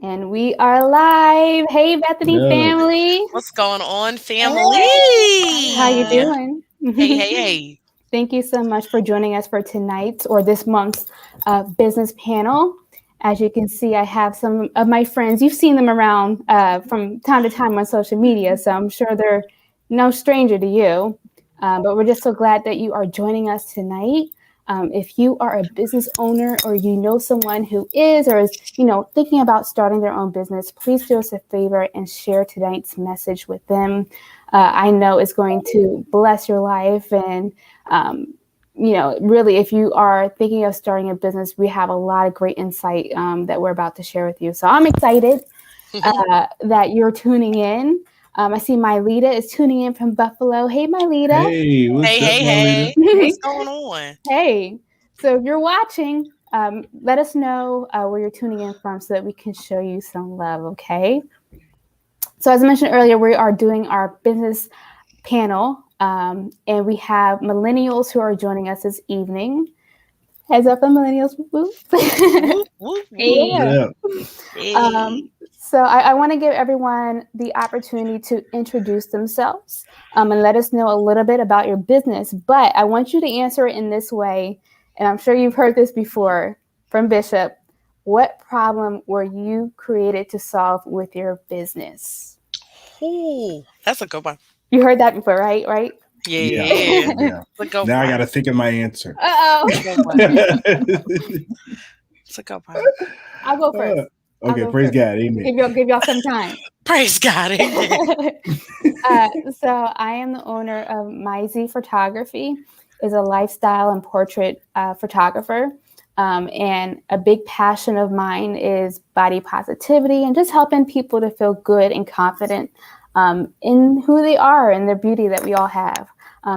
And we are live. Hey, Bethany No. family. What's going on, family? How you doing? Hey, hey, hey. Thank you so much for joining us for tonight's or this month's business panel. As you can see, I have some of my friends. You've seen them around from time to time on social media, so I'm sure they're no stranger to you. But we're just so glad that you are joining us tonight. If you are a business owner or you know someone who is or is, thinking about starting their own business, please do us a favor and share tonight's message with them. I know it's going to bless your life. And, really, if you are thinking of starting a business, we have a lot of great insight that we're about to share with you. So I'm excited that you're tuning in. I see Mylita is tuning in from Buffalo. Hey, Mylita. Hey, what's Hey, up, hey, my leader? hey. What's going on? Hey, so if you're watching, let us know where you're tuning in from so that we can show you some love, okay? So as I mentioned earlier, we are doing our business panel, and we have millennials who are joining us this evening. Heads up, the millennials. Whoop, whoop, What's whoop. Yeah. up? Hey. So I want to give everyone the opportunity to introduce themselves and let us know a little bit about your business. But I want you to answer it in this way, and I'm sure you've heard this before from Bishop. What problem were you created to solve with your business? Ooh, that's a good one. You heard that before, right? Right? Yeah, Yeah. yeah. It's a good Now I one. got to think of my answer. It's a Uh-oh. good one. It's a good one. I'll go first. I'll Okay, go praise first. God. Amen. Give y'all some time. Praise God. Amen. So I am the owner of Mizey Photography, is a lifestyle and portrait photographer. And a big passion of mine is body positivity and just helping people to feel good and confident in who they are and their beauty that we all have.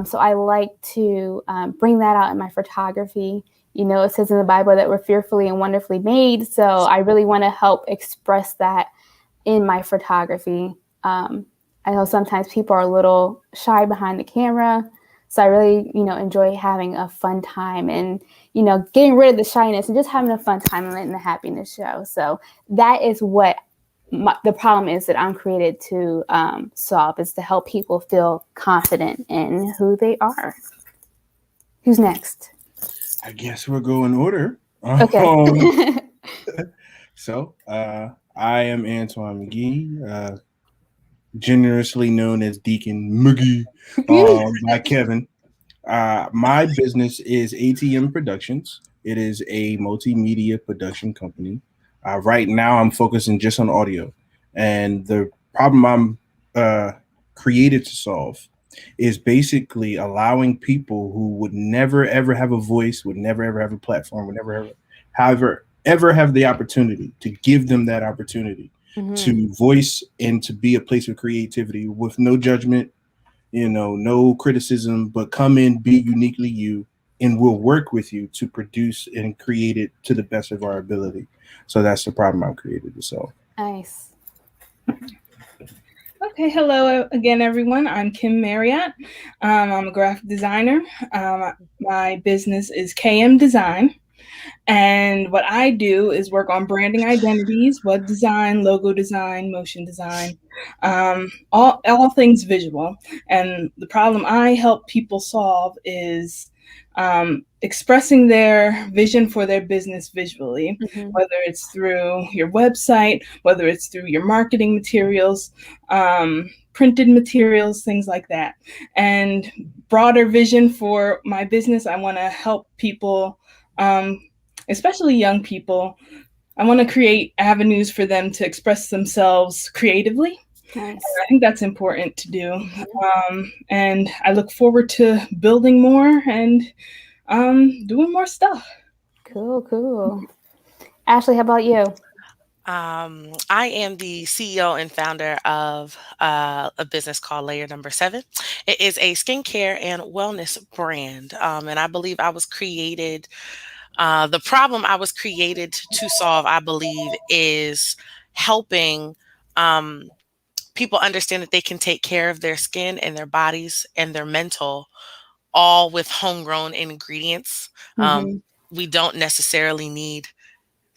So I like to bring that out in my photography. It says in the Bible that we're fearfully and wonderfully made. So I really want to help express that in my photography. I know sometimes people are a little shy behind the camera. So I really, enjoy having a fun time and, getting rid of the shyness and just having a fun time and letting the happiness show. So that is what the problem is that I'm created to solve, is to help people feel confident in who they are. Who's next? I guess we'll go in order. Okay. So, I am Antoine McGee, generously known as Deacon McGee by Kevin. My business is ATM Productions. It is a multimedia production company. Right now, I'm focusing just on audio, and the problem I'm created to solve is basically allowing people who would never ever have a voice, would never ever have a platform, would never ever have the opportunity to give them that opportunity to voice and to be a place of creativity with no judgment, no criticism, but come in, be uniquely you, and we'll work with you to produce and create it to the best of our ability. So that's the problem I've created to solve. Nice. Okay, hello again, everyone. I'm Kim Marriott. I'm a graphic designer. My business is KM Design. And what I do is work on branding identities, web design, logo design, motion design, all things visual. And the problem I help people solve is expressing their vision for their business visually, whether it's through your website, whether it's through your marketing materials, printed materials, things like that. And broader vision for my business, I want to help people, especially young people. I want to create avenues for them to express themselves creatively. Nice. I think that's important to do. And I look forward to building more and doing more stuff. Cool. Ashley, how about you? I am the CEO and founder of a business called Layer Number 7. It is a skincare and wellness brand. And I believe I was created, the problem I was created to solve, I believe, is helping people understand that they can take care of their skin and their bodies and their mental all with homegrown ingredients. We don't necessarily need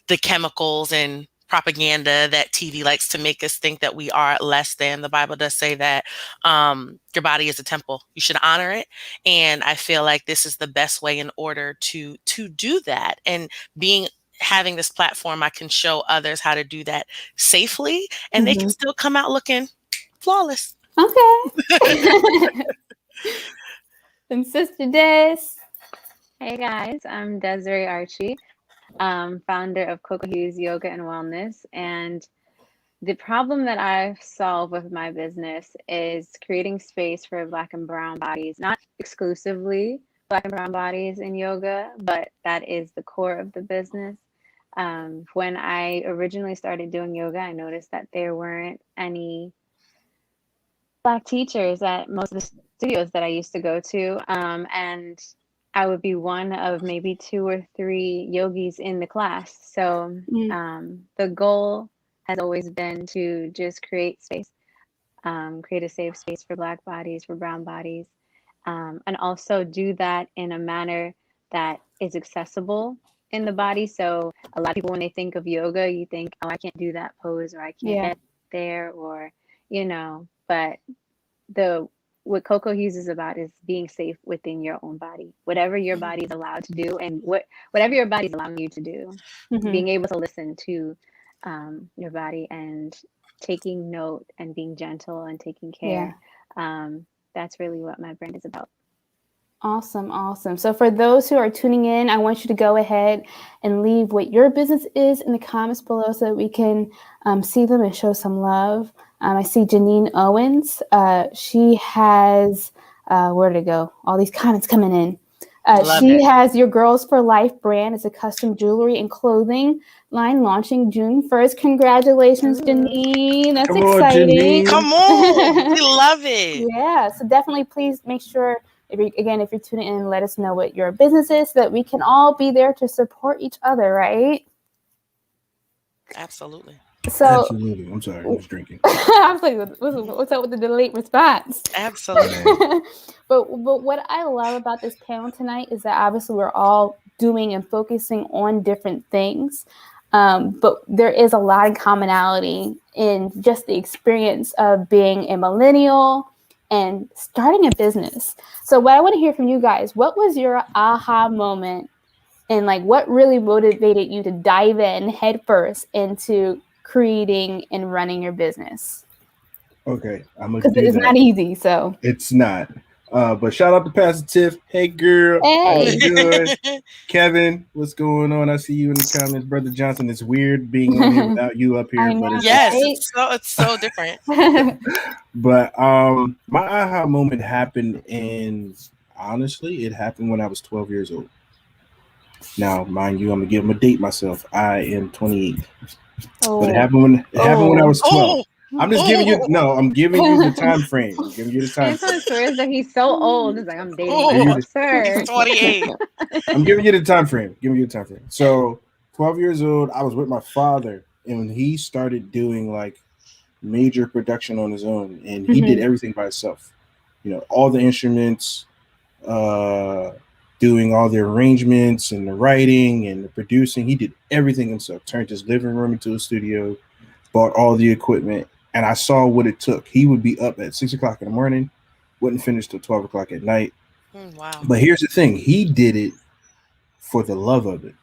the chemicals and propaganda that TV likes to make us think that we are less than. The Bible does say that your body is a temple. You should honor it. And I feel like this is the best way in order to do that. And having this platform, I can show others how to do that safely, and they can still come out looking flawless. Okay. And Sister Des. Hey guys, I'm Desiree Archie, founder of Coco Hughes Yoga and Wellness. And the problem that I've solved with my business is creating space for Black and brown bodies, not exclusively Black and brown bodies in yoga, but that is the core of the business. When I originally started doing yoga, I noticed that there weren't any Black teachers at most of the studios that I used to go to. And I would be one of maybe 2 or 3 yogis in the class. So the goal has always been to just create space, create a safe space for Black bodies, for brown bodies, and also do that in a manner that is accessible in the body. So a lot of people, when they think of yoga, you think, oh, I can't do that pose, or I can't get there, or, but what Coco Hughes is about is being safe within your own body, whatever your body is allowed to do, and whatever your body is allowing you to do, being able to listen to your body and taking note and being gentle and taking care. That's really what my brand is about. Awesome. So for those who are tuning in, I want you to go ahead and leave what your business is in the comments below so that we can see them and show some love. I see Janine Owens. She has, where did it go? All these comments coming in. She has Your Girls for Life brand. It's a custom jewelry and clothing line launching June 1st. Congratulations, Janine. That's exciting. Come on. We love it. Yeah. So definitely please make sure, if you're tuning in, let us know what your business is so that we can all be there to support each other, right? Absolutely. So, absolutely. I'm sorry, I was drinking. I was like, what's up with the delayed response? Absolutely. But what I love about this panel tonight is that obviously we're all doing and focusing on different things. But there is a lot of commonality in just the experience of being a millennial and starting a business. So what I want to hear from you guys, what was your aha moment, and like what really motivated you to dive in headfirst into creating and running your business? Okay, I'm gonna because it's not easy. So it's not. But shout out to Pastor Tiff. Hey girl, how you doing? Kevin, what's going on? I see you in the comments, Brother Johnson. It's weird being on here without you up here, but it's so different. But my aha moment happened honestly, it happened when I was 12 years old. Now, mind you, I'm gonna date myself. I am 28. But it happened when I was 12. I'm just giving you I'm giving you the time frame. I'm giving you the time frame. It swears that he's so old. It's like, I'm dating sir. He's 28. I'm giving you the time frame. So 12 years old, I was with my father, and when he started doing like major production on his own, and he did everything by himself. All the instruments, doing all the arrangements and the writing and the producing. He did everything himself, turned his living room into a studio, bought all the equipment, and I saw what it took. He would be up at 6 o'clock in the morning, wouldn't finish till 12 o'clock at night. Wow. But here's the thing. He did it for the love of it.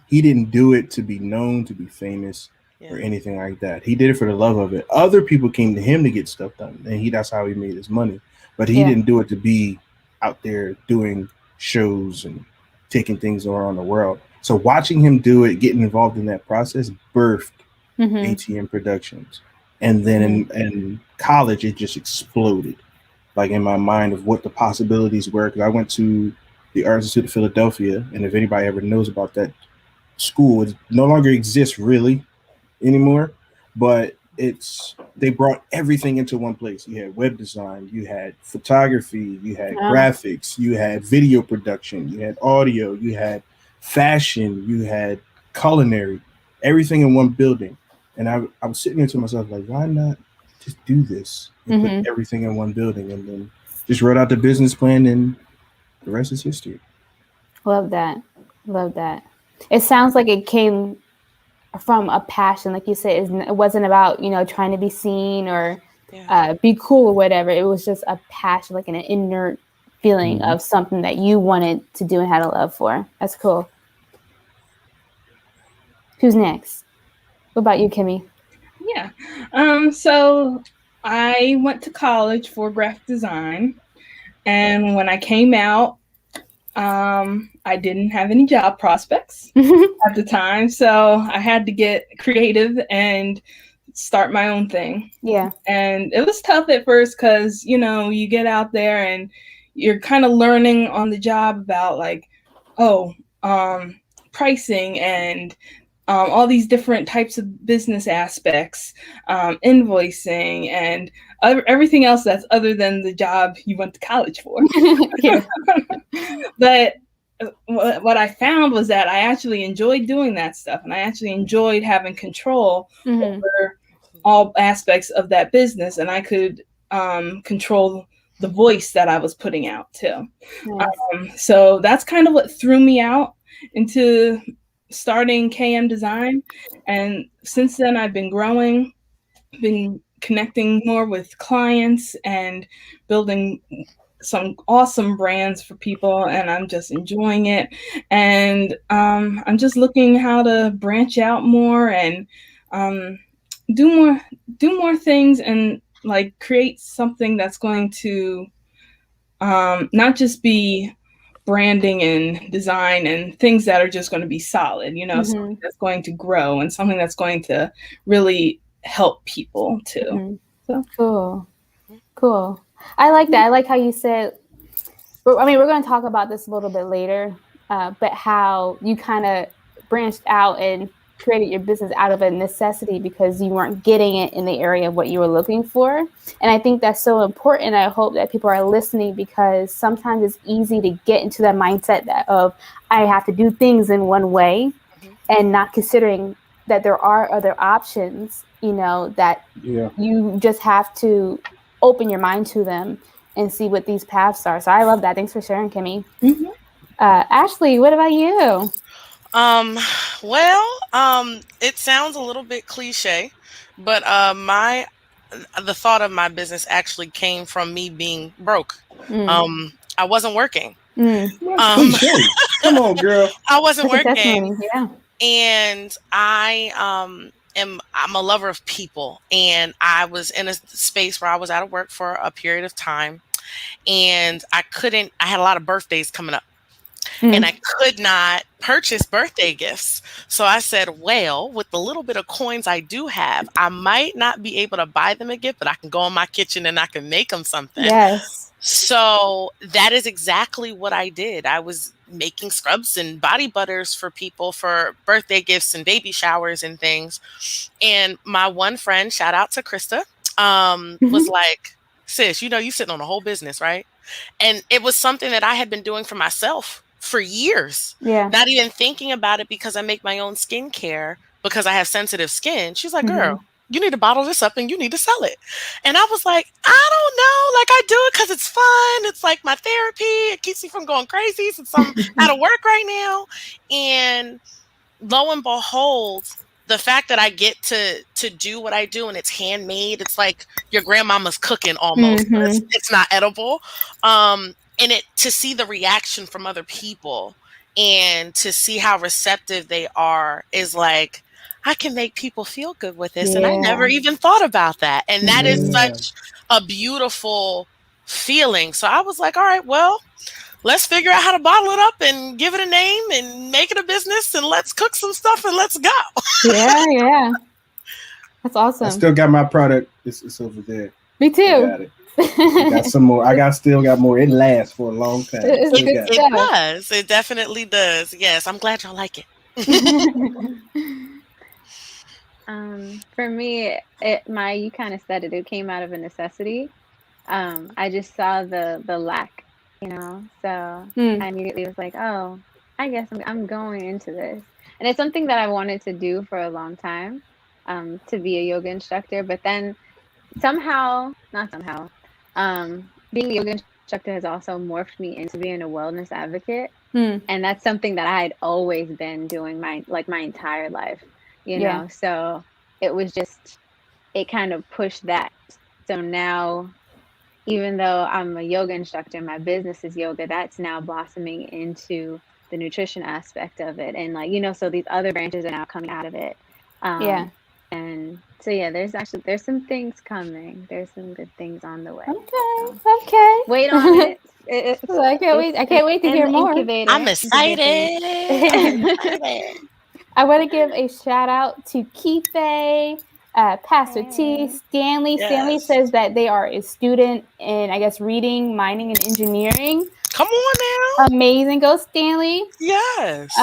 He didn't do it to be known, to be famous, or anything like that. He did it for the love of it. Other people came to him to get stuff done, and that's how he made his money. But he didn't do it to be out there doing shows and taking things around the world. So watching him do it, getting involved in that process, birthed ATM Productions. And then in college, it just exploded, like in my mind, of what the possibilities were. Because I went to the Art Institute of Philadelphia, and if anybody ever knows about that school, it no longer exists really anymore. But they brought everything into one place. You had web design, you had photography, you had graphics, you had video production, you had audio, you had fashion, you had culinary, everything in one building. And I was sitting there to myself like, why not just do this and put everything in one building, and then just wrote out the business plan, and the rest is history. Love that. It sounds like it came from a passion, like you said. It wasn't about, you know, trying to be seen or Yeah. be cool or whatever. It was just a passion, like an inner feeling of something that you wanted to do and had a love for. That's cool. Who's next? What about you, Kimmy? Yeah. So I went to college for graphic design, and when I came out, I didn't have any job prospects at the time, so I had to get creative and start my own thing. Yeah. And it was tough at first because, you know, you get out there and you're kind of learning on the job about like, oh, pricing and all these different types of business aspects, invoicing, and everything else that's other than the job you went to college for. Yeah. But what I found was that I actually enjoyed doing that stuff, and I actually enjoyed having control over all aspects of that business, and I could control the voice that I was putting out too. Nice. So that's kind of what threw me out into starting KM Design. And since then, I've been growing, been connecting more with clients and building some awesome brands for people, and I'm just enjoying it. And I'm just looking how to branch out more and do more things, and like create something that's going to not just be branding and design and things that are just going to be solid, you know, something that's going to grow and something that's going to really help people too. So. Cool. I like that. I like how you said, I mean, we're going to talk about this a little bit later, but how you kind of branched out and created your business out of a necessity because you weren't getting it in the area of what you were looking for. And I think that's so important. I hope that people are listening, because sometimes it's easy to get into that mindset of I have to do things in one way and not considering that there are other options, you know, that you just have to open your mind to them and see what these paths are. So I love that. Thanks for sharing, Kimmy. Ashley, what about you? It sounds a little bit cliche, but the thought of my business actually came from me being broke. I wasn't working. Cliche. Come on, girl. I wasn't That's a working. testimony. Yeah. And I'm a lover of people, and I was in a space where I was out of work for a period of time, and I had a lot of birthdays coming up. And I could not purchase birthday gifts. So I said, well, with the little bit of coins I do have, I might not be able to buy them a gift, but I can go in my kitchen and I can make them something. Yes. So that is exactly what I did. I was making scrubs and body butters for people for birthday gifts and baby showers and things. And my one friend, shout out to Krista, was like, sis, you know, you sitting on a whole business, right? And it was something that I had been doing for myself for years. Yeah. Not even thinking about it because I make my own skincare because I have sensitive skin. She's like, girl, you need to bottle this up and you need to sell it. And I was like, I don't know. Like, I do it because it's fun. It's like my therapy. It keeps me from going crazy since I'm out of work right now. And lo and behold, the fact that I get to do what I do and it's handmade, it's like your grandmama's cooking almost. It's not edible. And to see the reaction from other people and to see how receptive they are is like, I can make people feel good with this. And I never even thought about that. And that is such a beautiful feeling. So I was like, all right, well, let's figure out how to bottle it up and give it a name and make it a business, and let's cook some stuff and let's go. Yeah. That's awesome. I still got my product. It's over there. Me too. I got it. I got some more. Still got more. It lasts for a long time. It does. It definitely does. Yes. I'm glad y'all like it. For me, you kind of said it. It came out of a necessity. I just saw the lack, you know. So I immediately was like, oh, I guess I'm going into this, and it's something that I wanted to do for a long time, to be a yoga instructor. But then being a yoga instructor has also morphed me into being a wellness advocate. And that's something that I had always been doing my entire life. Yeah. So it was just, it kind of pushed that. So now, even though I'm a yoga instructor, my business is yoga, that's now blossoming into the nutrition aspect of it. And like, so these other branches are now coming out of it. Yeah. And so yeah, there's some things coming. There's some good things on the way. Okay. So Okay. wait on it. I can't wait. I can't wait to in hear the more. incubator. I'm excited. I'm excited. I want to give a shout out to Kife, Pastor T, Hey. Stanley. Stanley Yes. says that they are a student in, I guess, reading, mining, and engineering. Come on now. Amazing. Go, Stanley. Yes.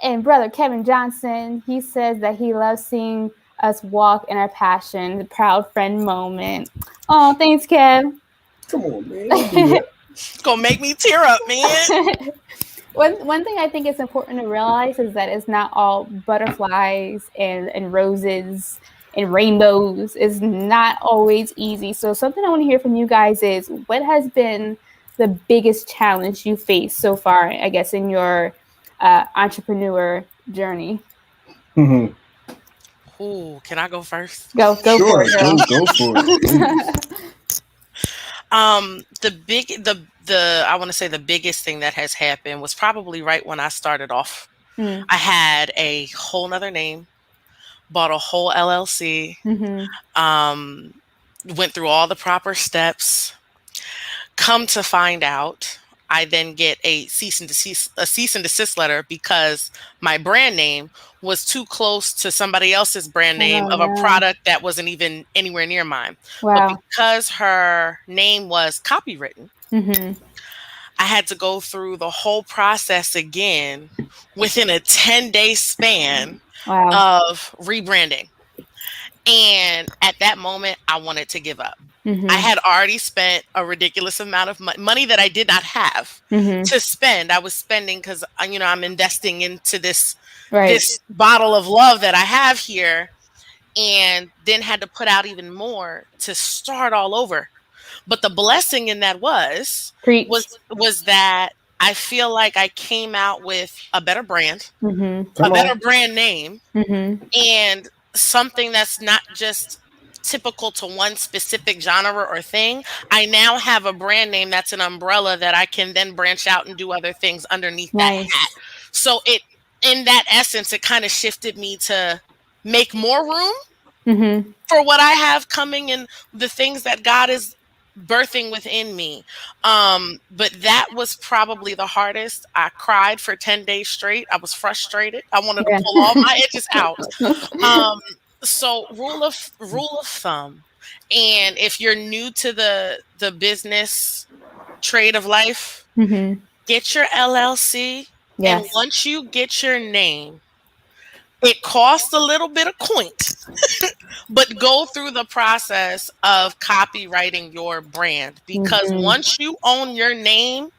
And brother Kevin Johnson, he says that he loves seeing us walk in our passion, the proud friend moment. Oh, thanks, Kev. Come on, man. Don't do that. It's gonna make me tear up, man. One thing I think is important to realize is that it's not all butterflies and roses and rainbows. It's not always easy. So something I want to hear from you guys is, what has been the biggest challenge you faced so far, I guess, in your entrepreneur journey? Mhm. Ooh, can I go first? Go Sure, for it, girl. go for it. Please. The I want to say the biggest thing that has happened was probably right when I started off. Mm. I had a whole nother name, bought a whole LLC, um, went through all the proper steps. Come to find out, I then get a cease and desist letter because my brand name was too close to somebody else's brand name Oh, of a no. product that wasn't even anywhere near mine. Wow. But because her name was copywritten, I had to go through the whole process again within a 10-day span Wow. of rebranding. And at that moment, I wanted to give up. I had already spent a ridiculous amount of money that I did not have to spend. I was spending because, I'm investing into this Right. bottle of love that I have here, and then had to put out even more to start all over. But the blessing in that Preach. was that I feel like I came out with a better brand, Come a better on. brand name, and something that's not just typical to one specific genre or thing. I now have a brand name that's an umbrella that I can then branch out and do other things underneath that Nice. hat. So in that essence, it kind of shifted me to make more room for what I have coming and the things that God is birthing within me. But that was probably the hardest. I cried for 10 days straight. I was frustrated. I wanted to Yeah. pull all my edges out. So rule of thumb. And if you're new to the business trade of life, get your LLC. And Yes. once you get your name, it costs a little bit of coin, but go through the process of copywriting your brand, because once you own your name,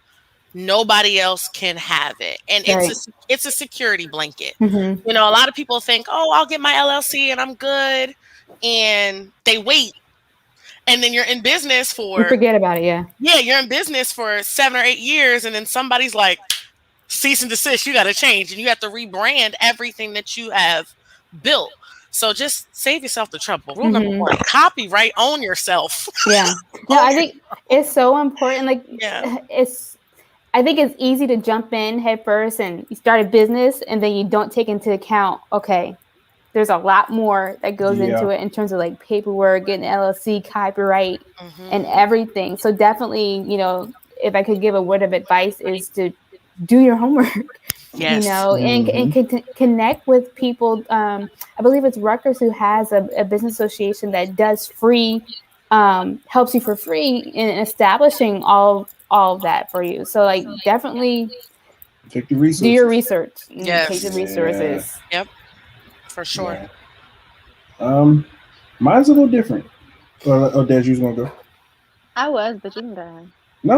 nobody else can have it, and Right. it's a security blanket. A lot of people think, oh, I'll get my LLC and I'm good, and they wait, and then you're in business You forget about it. Yeah. you're in business for 7 or 8 years, and then somebody's like, cease and desist, you got to change, and you have to rebrand everything that you have built. So just save yourself the trouble. Rule number one: copyright, own yourself. Yeah. No, I think it's so important. Like, Yeah. I think it's easy to jump in head first and you start a business, and then you don't take into account, okay, there's a lot more that goes into it in terms of like paperwork, getting LLC, copyright, and everything. So definitely, if I could give a word of advice, is to do your homework. Yes. And connect with people. I believe it's Rutgers who has a business association that does free, helps you for free in establishing all of that for you. So like, definitely Take the resources. do your research. Yes. Take the resources. Yep. For sure. Yeah. Mine's a little different. Des, you was gonna go? I was, but you can go ahead. No.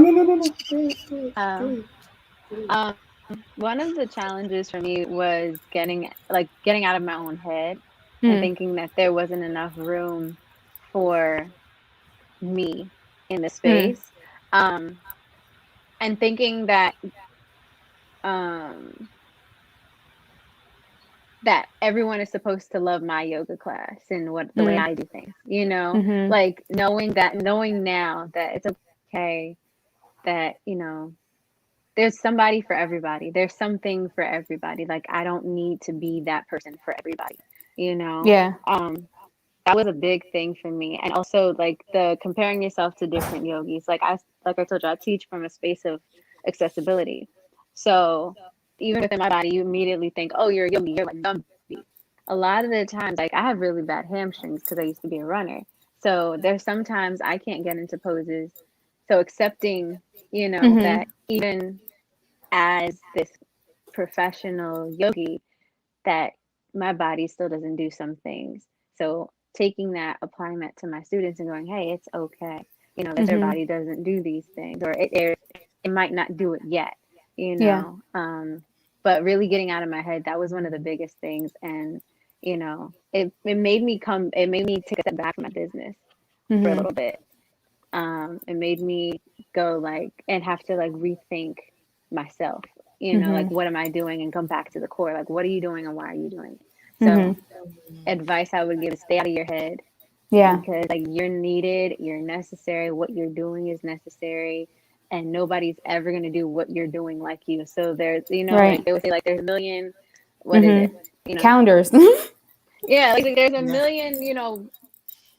One of the challenges for me was getting out of my own head and thinking that there wasn't enough room for me in the space, and thinking that that everyone is supposed to love my yoga class and what the way I do things, you know, like knowing now that it's okay, that, you know, there's somebody for everybody. There's something for everybody. Like, I don't need to be that person for everybody, you know? Yeah. That was a big thing for me. And also like the comparing yourself to different yogis. Like I told you, I teach from a space of accessibility. So even within my body, you immediately think, oh, you're a yogi, you're like Gumby. A lot of the times, like I have really bad hamstrings because I used to be a runner. So there's sometimes I can't get into poses. So accepting, you know, that even as this professional yogi, that my body still doesn't do some things. So taking that, applying that to my students and going, hey, it's okay. You know, that their body doesn't do these things, or it might not do it yet, you know. But really getting out of my head, that was one of the biggest things. And, you know, it made me take a step back from my business for a little bit. It made me go like, and have to like rethink myself, you know, like what am I doing, and come back to the core, like what are you doing and why are you doing it? So advice I would give is stay out of your head. Yeah. Because like you're needed, you're necessary, what you're doing is necessary, and nobody's ever going to do what you're doing like you. So there's, you know, like they would say like there's a million, what is it? You know, Counters. yeah, like there's a million, you know,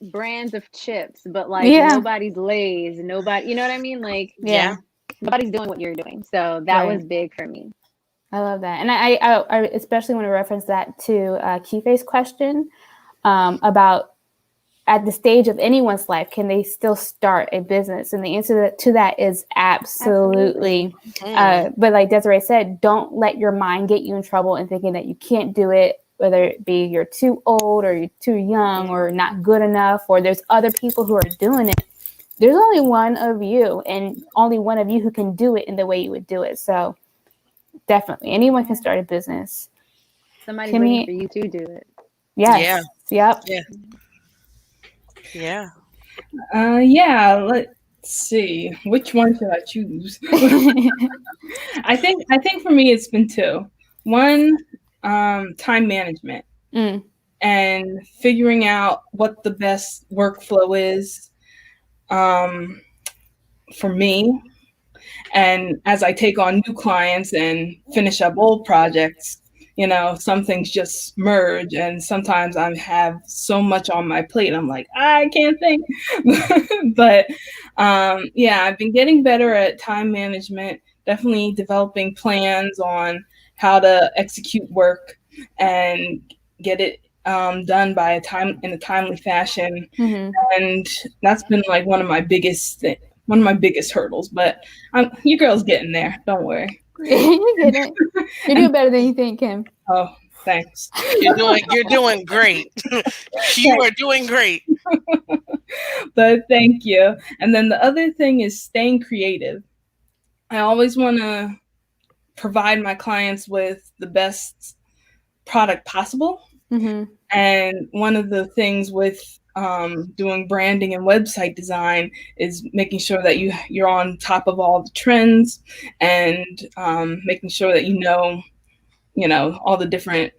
brands of chips, but like nobody's Lay's, nobody, you know what I mean? Like nobody's doing what you're doing. So that was big for me. I love that. And I especially want to reference that to Kife's question about at the stage of anyone's life, can they still start a business? And the answer to that is absolutely. But like Desiree said, don't let your mind get you in trouble and thinking that you can't do it, whether it be you're too old or you're too young or not good enough, or there's other people who are doing it. There's only one of you, and only one of you who can do it in the way you would do it. So definitely anyone can start a business. Somebody's waiting for you to do it. Yes. Yeah. Yep. Yeah. Let's see. Which one should I choose? I think for me it's been two. One, time management and figuring out what the best workflow is for me. And as I take on new clients and finish up old projects, you know, some things just merge, and sometimes I have so much on my plate. I'm like, I can't think. But I've been getting better at time management, definitely developing plans on how to execute work and get it done in a timely fashion. And that's been like one of my biggest hurdles, but your girl's getting there. Don't worry. You get it. You're doing better than you think, Kim. Oh, thanks. You're doing great. You are doing great. But thank you. And then the other thing is staying creative. I always want to provide my clients with the best product possible. And one of the things with doing branding and website design is making sure that you're on top of all the trends, and making sure that you know all the different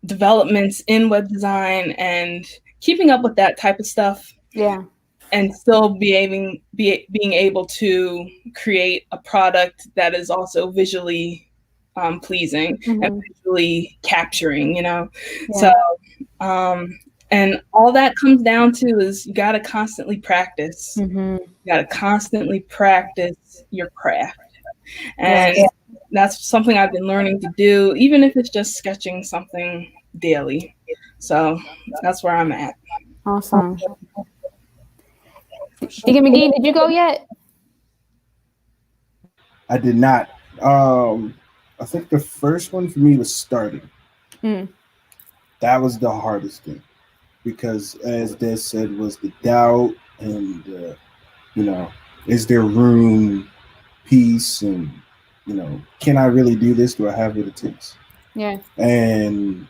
developments in web design, and keeping up with that type of stuff. Yeah. And still being able to create a product that is also visually pleasing and visually capturing, you know. So and all that comes down to is you got to constantly practice. You got to constantly practice your craft. And that's something I've been learning to do, even if it's just sketching something daily. So that's where I'm at. Awesome. Deacon McGee, did you go yet? I did not. I think the first one for me was starting. That was the hardest thing, because as Des said, was the doubt and is there room, peace, and can I really do this? Do I have what it takes? Yeah. And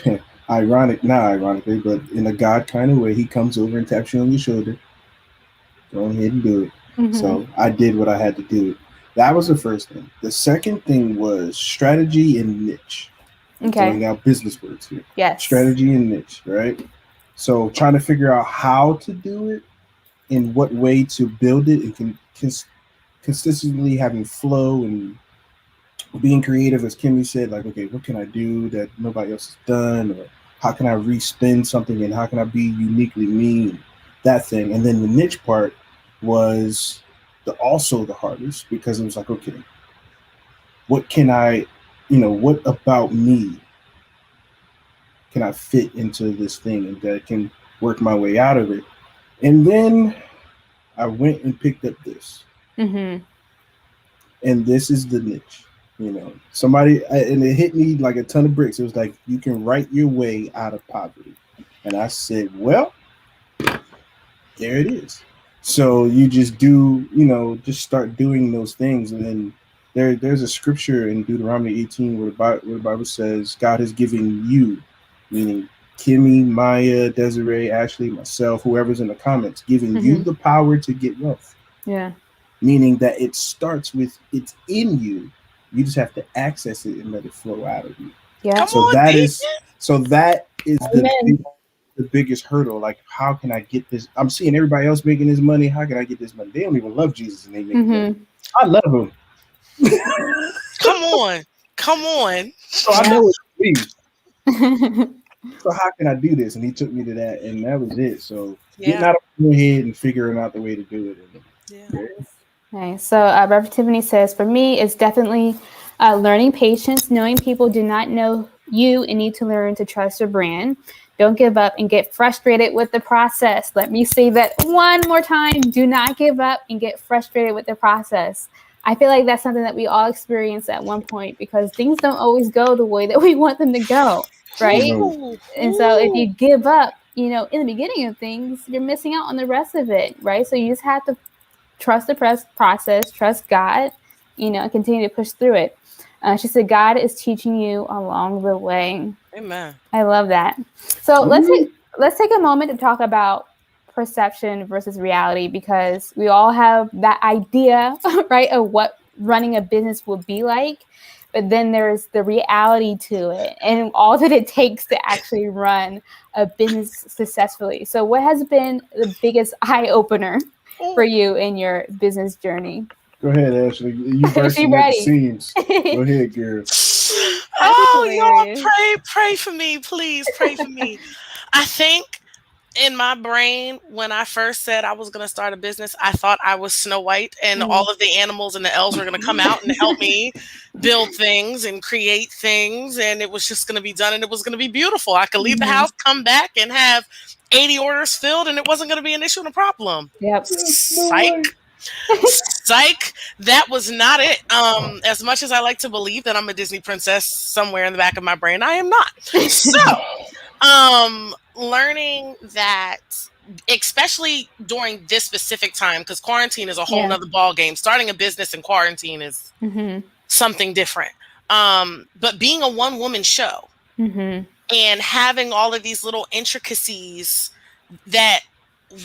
not ironically, but in a God kind of way, he comes over and taps you on your shoulder. Go ahead and do it. So I did what I had to do. That was the first thing. The second thing was strategy and niche. I'm Okay. throwing out business words here. Yes. Strategy and niche, right? So trying to figure out how to do it, in what way to build it, and consistently having flow and being creative, as Kimmy said, like, okay, what can I do that nobody else has done, or how can I respin something, and how can I be uniquely me, that thing. And then the niche part was also the hardest, because it was like, okay, what can I, what about me can I fit into this thing and that can work my way out of it. And then I went and picked up this. Mm-hmm. And this is the niche. Somebody, and it hit me like a ton of bricks. It was like, you can write your way out of poverty. And I said, well, there it is. So you just do, just start doing those things. And then there's a scripture in Deuteronomy 18 where the Bible says, God has given you, meaning Kimmy, Maya, Desiree, Ashley, myself, whoever's in the comments, giving you the power to get wealth. Yeah. Meaning that it starts with, it's in you. You just have to access it and let it flow out of you. Yeah. So that is the biggest hurdle. Like, how can I get this? I'm seeing everybody else making this money. How can I get this money? They don't even love Jesus and they make money. I love him. Come on. So I know it's me. So how can I do this? And he took me to that, and that was it. So getting out of my head and figuring out the way to do it. Yeah. Nice. So Reverend Tiffany says, for me, it's definitely learning patience, knowing people do not know you and need to learn to trust your brand. Don't give up and get frustrated with the process. Let me say that one more time. Do not give up and get frustrated with the process. I feel like that's something that we all experience at one point, because things don't always go the way that we want them to go, right? Ooh. And so if you give up, in the beginning of things, you're missing out on the rest of it, right? So you just have to trust the process, trust God, and continue to push through it. She said, God is teaching you along the way. Amen. I love that. So let's take a moment to talk about perception versus reality, because we all have that idea, right, of what running a business would be like. But then there's the reality to it and all that it takes to actually run a business successfully. So what has been the biggest eye opener for you in your business journey? Go ahead, Ashley. You bursting at the seams. Go ahead, girl. Y'all pray for me, please. Pray for me. I think in my brain, when I first said I was going to start a business, I thought I was Snow White and all of the animals and the elves were going to come out and help me build things and create things. And it was just going to be done and it was going to be beautiful. I could leave the house, come back and have 80 orders filled and it wasn't going to be an issue and a problem. Yep. Psych. That was not it. As much as I like to believe that I'm a Disney princess somewhere in the back of my brain, I am not. So, learning that, especially during this specific time, because quarantine is a whole nother ball game. Starting a business in quarantine is something different. But being a one-woman show and having all of these little intricacies that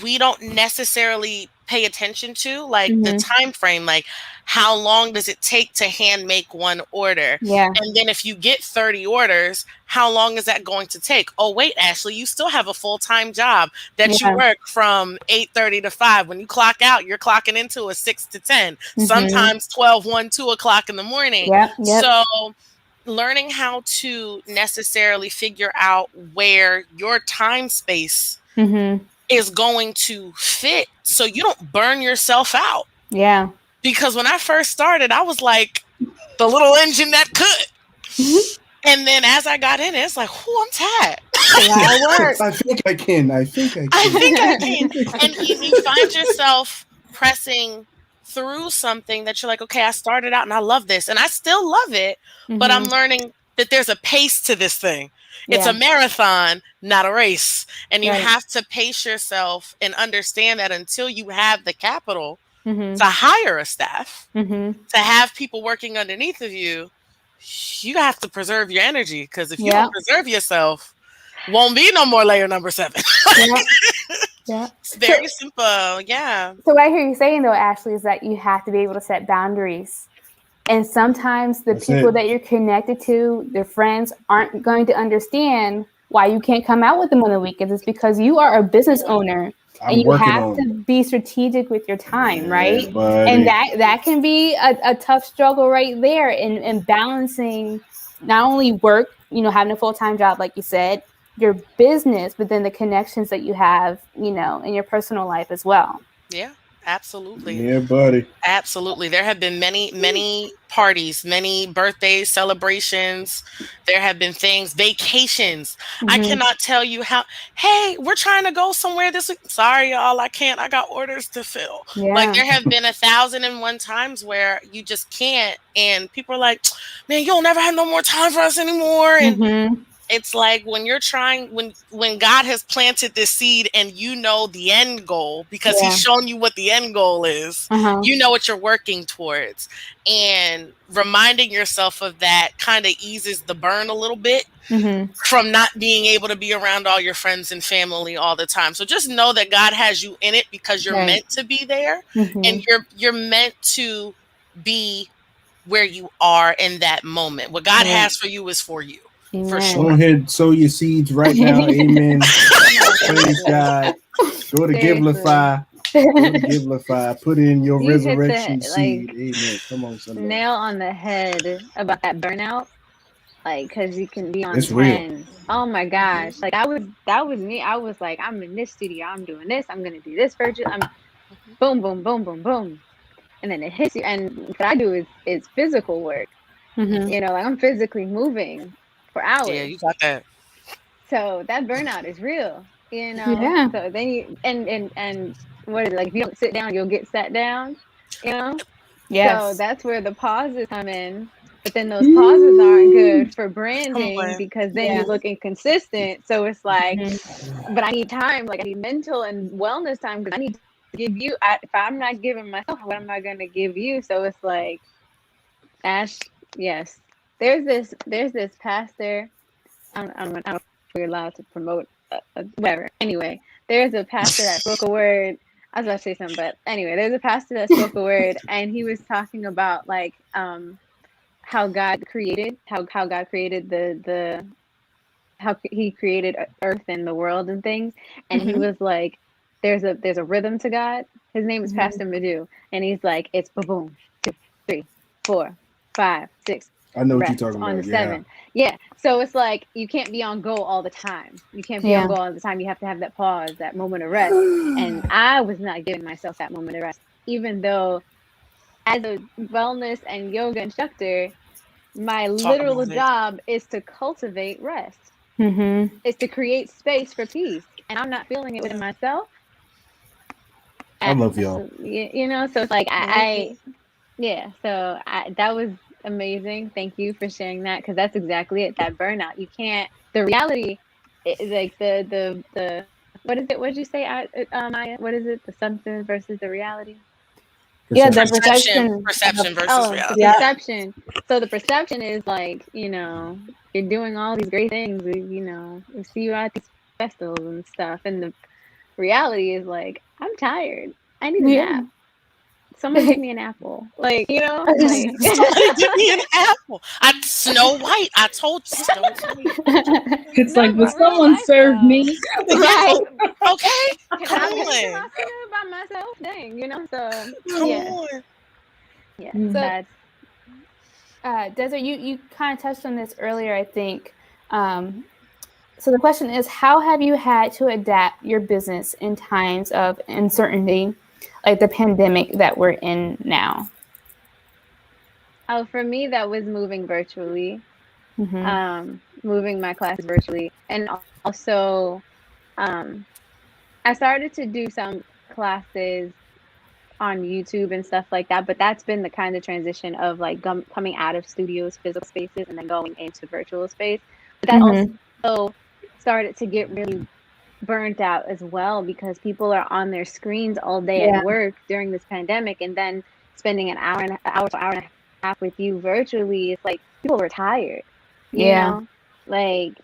we don't necessarily pay attention to, like the time frame, like how long does it take to hand make one order? And then if you get 30 orders, how long is that going to take? Oh, wait, Ashley, you still have a full-time job that you work from 8:30 to 5. When you clock out, you're clocking into a 6 to 10, sometimes 12, 1, 2 o'clock in the morning. So learning how to necessarily figure out where your time space is going to fit so you don't burn yourself out. Yeah. Because when I first started, I was like the little engine that could. And then as I got in it, it's like, I'm tired. I think I can. I think I can. And you find yourself pressing through something that you're like, okay, I started out and I love this and I still love it, but I'm learning that there's a pace to this thing. It's a marathon, not a race. And you have to pace yourself and understand that until you have the capital to hire a staff, to have people working underneath of you, you have to preserve your energy. Because if you don't preserve yourself, won't be no more layer number 7. It's very simple. Yeah. So what I hear you saying, though, Ashley, is that you have to be able to set boundaries. And sometimes the people that you're connected to, their friends, aren't going to understand why you can't come out with them on the weekends. It's because you are a business owner and you have to be strategic with your time, right? Buddy. And that can be a tough struggle right there in balancing not only work, having a full-time job, like you said, your business, but then the connections that you have, in your personal life as well. Yeah, absolutely. Yeah, buddy. Absolutely. There have been many parties, many birthdays, celebrations. There have been things, vacations. I cannot tell you hey, we're trying to go somewhere this week. Sorry, y'all, I can't. I got orders to fill. Yeah. Like there have been 1,001 times where you just can't. And people are like, man, you'll never have no more time for us anymore. And it's like when you're trying, when God has planted this seed and you know the end goal because he's shown you what the end goal is, you know what you're working towards, and reminding yourself of that kind of eases the burn a little bit from not being able to be around all your friends and family all the time. So just know that God has you in it because you're meant to be there, and you're meant to be where you are in that moment. What God has for you is for you. Amen. For sure. Go ahead, sow your seeds right now. Amen. Praise God. Go to Givelify. Put in your resurrection seed. Amen. Come on, somebody. Nail on the head about that burnout. Like, because you can be on it's 10. Real. Oh my gosh. Like, that was me. I was like, I'm in this studio. I'm doing this. I'm going to do this virtual. I'm boom, boom, boom, boom, boom. And then it hits you. And what I do is physical work. Like I'm physically moving for hours. Yeah, you got that. So that burnout is real, Yeah. So then you and what is it, like if you don't sit down, you'll get sat down, Yes. So that's where the pauses come in. But then those pauses aren't good for branding because then you're looking consistent. So it's like, but I need time, like I need mental and wellness time because I need to give you. If I'm not giving myself, what am I going to give you? So it's like, Ash, yes. There's this pastor. I don't know if we're allowed to promote whatever. Anyway, there's a pastor that spoke a word. I was about to say something, but anyway, there's a pastor that spoke a word, and he was talking about like how God created the how he created Earth and the world and things, and he was like, there's a rhythm to God. His name is Pastor Madhu, and he's like, it's boom, 2, 3, 4, 5, 6. I know what you're talking about. On the 7. Yeah. So it's like you can't be on go all the time. You can't be on go all the time. You have to have that pause, that moment of rest. And I was not giving myself that moment of rest, even though as a wellness and yoga instructor, my literal job is to cultivate rest. Is to create space for peace. And I'm not feeling it within myself. I love y'all. So it's like that was amazing. Thank you for sharing that, because that's exactly it. That burnout. You can't. The reality is like the what is it? What did you say, Maya? What is it? The something versus the reality. Yeah, the perception versus reality. Perception. So the perception is like, you're doing all these great things. We see you at these festivals and stuff, and the reality is like, I'm tired. I need a nap. Someone give me an apple. Like, Somebody give me an apple. Snow White. I told you, Snow White. It's like, will someone serve me? Right. Okay. Come on. By myself. Dang, so Come on. Yeah. So that's Desert, you kind of touched on this earlier, I think. So the question is, how have you had to adapt your business in times of uncertainty, like the pandemic that we're in now? Oh, for me, that was moving virtually, moving my classes virtually. And also, I started to do some classes on YouTube and stuff like that, but that's been the kind of transition of like coming out of studios, physical spaces, and then going into virtual space. But that also started to get really burnt out as well, because people are on their screens all day at work during this pandemic, and then spending an hour and a half with you virtually. It's like people were tired. You know? Like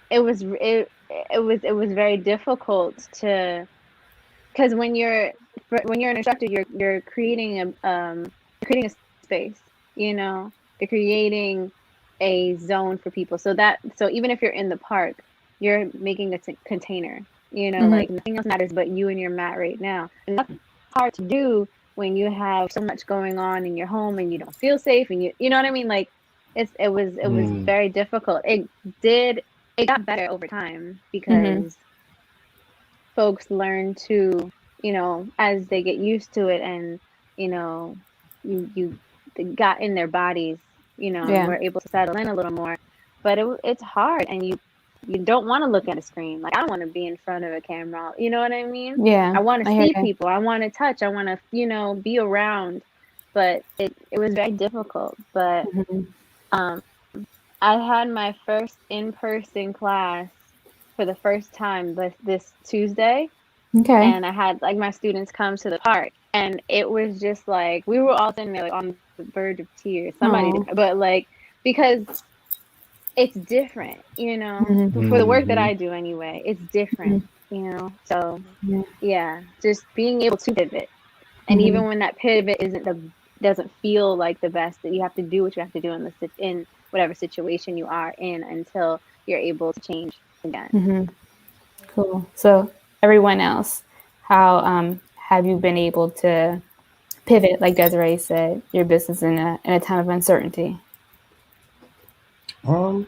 it was very difficult to, because when you're an instructor, you're creating a space, They're creating a zone for people. So even if you're in the park, you're making a container, like nothing else matters but you and your mat right now. And that's hard to do when you have so much going on in your home and you don't feel safe, and you know what I mean? Like it was very difficult. It got better over time because folks learn to, as they get used to it, and you they got in their bodies, and we're able to settle in a little more. But it's hard, and you don't want to look at a screen. Like, I don't want to be in front of a camera. You know what I mean? Yeah. I want to hear see you. people. I want to touch. I want to, be around. But it was very difficult. But I had my first in-person class for the first time this Tuesday. Okay. And I had like my students come to the park, and it was just like we were all sitting there like on the verge of tears. Somebody did, but like, because it's different, for the work that I do anyway, it's different, So yeah, just being able to pivot, and even when that pivot doesn't feel like the best, that you have to do what you have to do in whatever situation you are in until you're able to change again. Cool. So everyone else, how have you been able to pivot, like Desiree said, your business in a time of uncertainty? I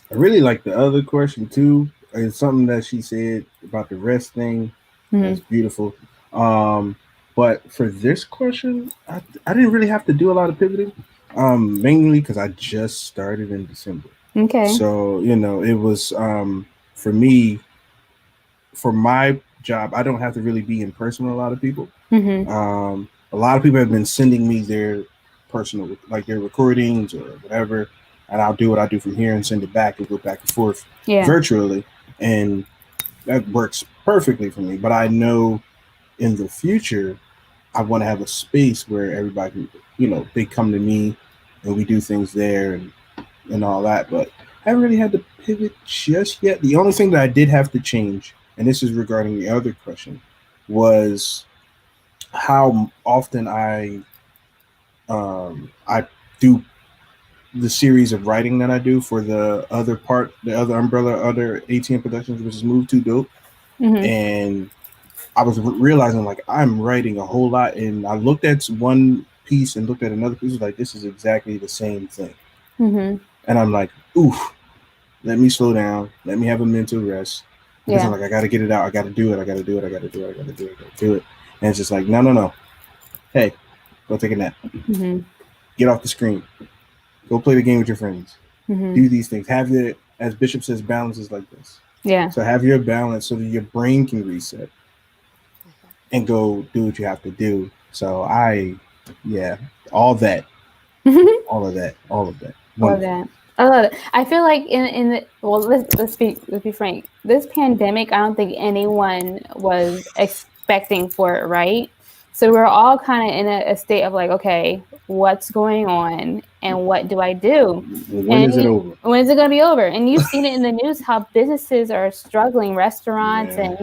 really like the other question too. It's something that she said about the rest thing. That's beautiful. But for this question, I didn't really have to do a lot of pivoting. Mainly because I just started in December. Okay. So it was for me, for my job, I don't have to really be in person with a lot of people. A lot of people have been sending me their personal, like their recordings or whatever, and I'll do what I do from here and send it back and go back and forth virtually, and that works perfectly for me. But I know in the future, I want to have a space where everybody, they come to me and we do things there and all that. But I haven't really had to pivot just yet. The only thing that I did have to change, and this is regarding the other question, was how often I do the series of writing that I do for the other umbrella, other ATM Productions, which is Move Too Dope. And I was realizing like I'm writing a whole lot, and I looked at one piece and looked at another piece, like this is exactly the same thing. And I'm like, oof, let me slow down, let me have a mental rest, because I'm like, I got to get it out, I got to do it, I got to do it, I got to do it, I got to do it, I got to do it. And it's just like, no, hey, go take a nap, get off the screen, go play the game with your friends, do these things, have your, as Bishop says, balance is like this. So have your balance so that your brain can reset and go do what you have to do. So all of that. All of that. I love it. I feel like let's be frank. This pandemic, I don't think anyone was expecting for it, right? So we're all kind of in a state of like, okay, what's going on and what do I do? When is it over? When is it going to be over? And you've seen it in the news how businesses are struggling, restaurants and,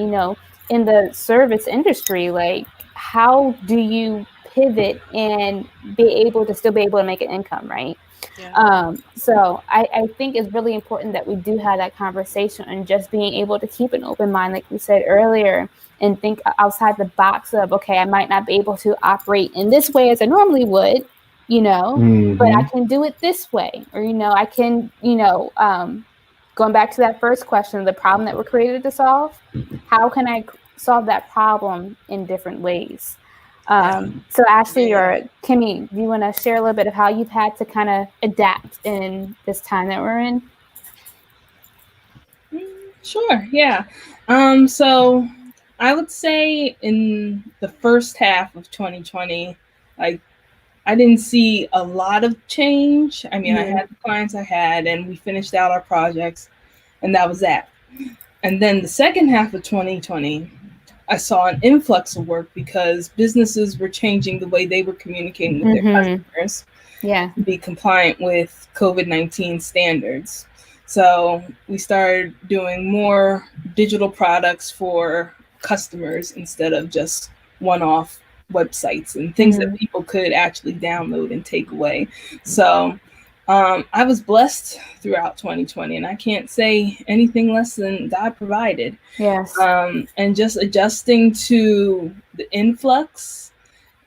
in the service industry. Like, how do you pivot and still be able to make an income, right? So I think it's really important that we do have that conversation and just being able to keep an open mind, like we said earlier, and think outside the box of, okay, I might not be able to operate in this way as I normally would, but I can do it this way, or, I can, going back to that first question, the problem that we're created to solve, how can I solve that problem in different ways? So Ashley or Kimmy, do you want to share a little bit of how you've had to kind of adapt in this time that we're in? Sure, yeah. So I would say in the first half of 2020, like, I didn't see a lot of change. I mean, I had the clients I had, and we finished out our projects, and that was that. And then the second half of 2020, I saw an influx of work because businesses were changing the way they were communicating with their customers to be compliant with COVID-19 standards. So we started doing more digital products for customers instead of just one-off websites and things that people could actually download and take away. So I was blessed throughout 2020, and I can't say anything less than God provided. Yes. And just adjusting to the influx,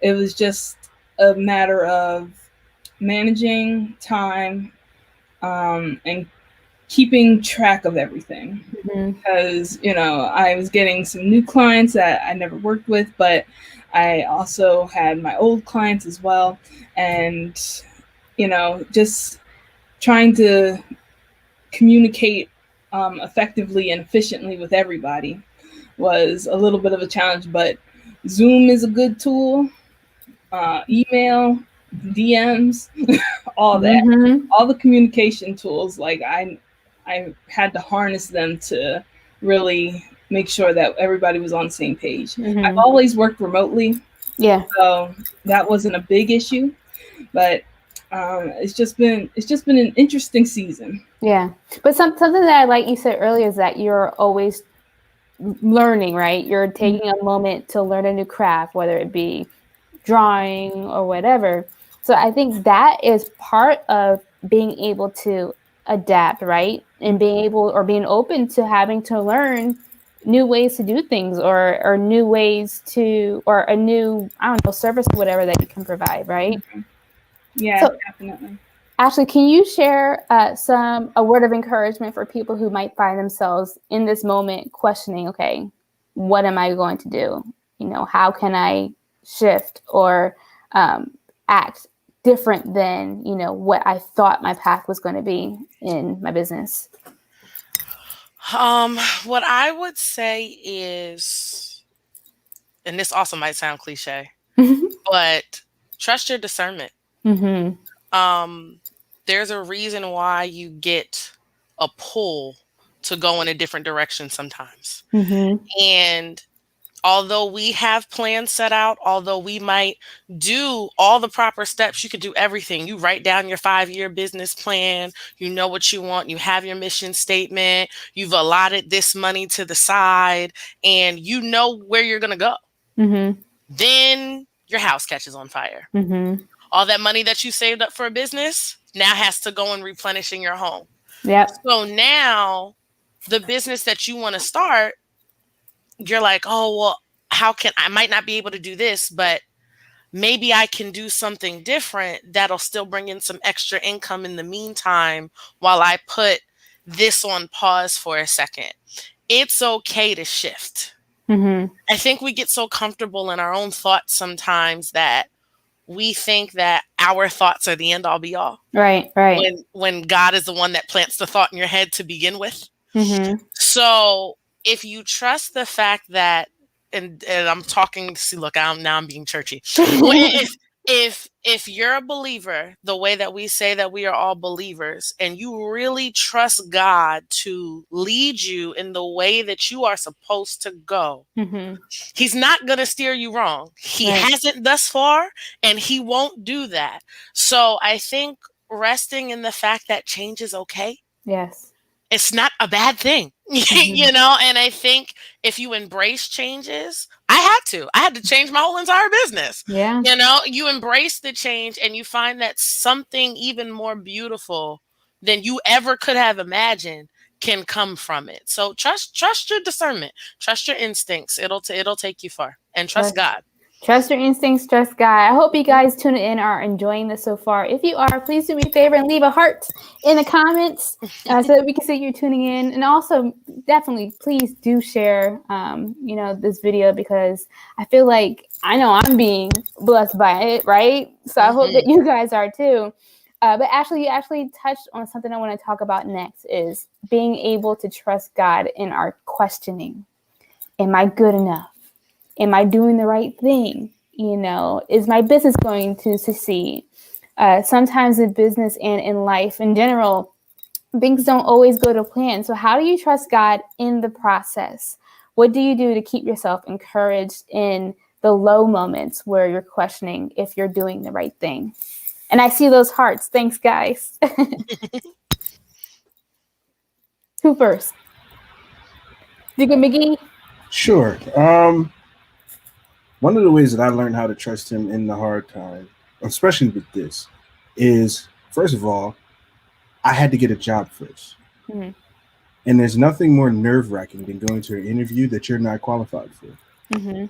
it was just a matter of managing time and keeping track of everything. Because, I was getting some new clients that I never worked with, but I also had my old clients as well. And, just trying to communicate effectively and efficiently with everybody was a little bit of a challenge, but Zoom is a good tool. Email, DMs, all that, all the communication tools. Like I had to harness them to really make sure that everybody was on the same page. I've always worked remotely, so that wasn't a big issue. But it's just been an interesting season. Yeah, but something that I like you said earlier is that you're always learning, right? You're taking a moment to learn a new craft, whether it be drawing or whatever. So I think that is part of being able to adapt, right? And being open to having to learn new ways to do things or new ways to, or a new, I don't know, service, whatever that you can provide, right? Yeah, so, definitely. Ashley, can you share a word of encouragement for people who might find themselves in this moment questioning, okay, what am I going to do? How can I shift or act different than, what I thought my path was going to be in my business? What I would say is, and this also might sound cliche, but trust your discernment. There's a reason why you get a pull to go in a different direction sometimes. And although we have plans set out, although we might do all the proper steps, you could do everything. You write down your 5-year business plan. You know what you want. You have your mission statement. You've allotted this money to the side, and you know where you're going to go. Then your house catches on fire. All that money that you saved up for a business now has to go and replenishing your home. So now the business that you want to start, you're like, oh, well, I might not be able to do this, but maybe I can do something different that'll still bring in some extra income in the meantime while I put this on pause for a second. It's okay to shift. I think we get so comfortable in our own thoughts sometimes that we think that our thoughts are the end all be all. Right. When God is the one that plants the thought in your head to begin with. So if you trust the fact that, and I'm talking, see, look, I'm being churchy. If you're a believer, the way that we say that we are all believers, and you really trust God to lead you in the way that you are supposed to go, He's not going to steer you wrong. He hasn't thus far, and he won't do that. So I think resting in the fact that change is okay. Yes. It's not a bad thing, and I think if you embrace changes, I had to change my whole entire business. Yeah. You embrace the change and you find that something even more beautiful than you ever could have imagined can come from it. So trust your discernment, trust your instincts. It'll take you far, and trust God. Trust your instincts, trust God. I hope you guys tuning in are enjoying this so far. If you are, please do me a favor and leave a heart in the comments so that we can see you're tuning in. And also, definitely, please do share, this video, because I feel like I know I'm being blessed by it, right? So I hope that you guys are too. But Ashley, you actually touched on something I want to talk about next, is being able to trust God in our questioning. Am I good enough? Am I doing the right thing? Is my business going to succeed? Sometimes in business and in life in general, things don't always go to plan. So how do you trust God in the process? What do you do to keep yourself encouraged in the low moments where you're questioning if you're doing the right thing? And I see those hearts. Thanks, guys. Who first? Deacon McGee? Sure. one of the ways that I learned how to trust him in the hard time, especially with this, is first of all, I had to get a job first. Mhm. And there's nothing more nerve wracking than going to an interview that you're not qualified for. Mhm.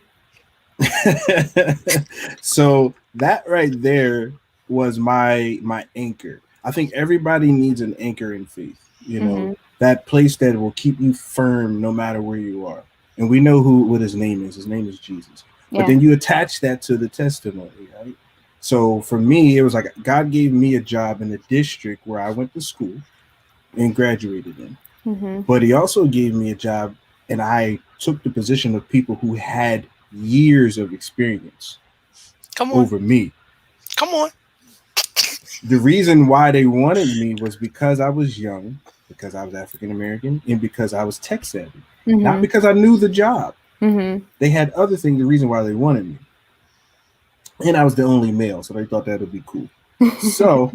So that right there was my anchor. I think everybody needs an anchor in faith, Mhm. that place that will keep you firm no matter where you are. And we know what his name is. His name is Jesus. But Yeah. then you attach that to the testimony, right? So for me, it was like God gave me a job in the district where I went to school and graduated in. Mhm. But he also gave me a job, and I took the position of people who had years of experience Come on. over me. Come on. The reason why they wanted me was because I was young, because I was African American, and because I was tech savvy. Not Mhm. because I knew the job. Mhm. They had other things, the reason why they wanted me. And I was the only male, so they thought that would be cool. So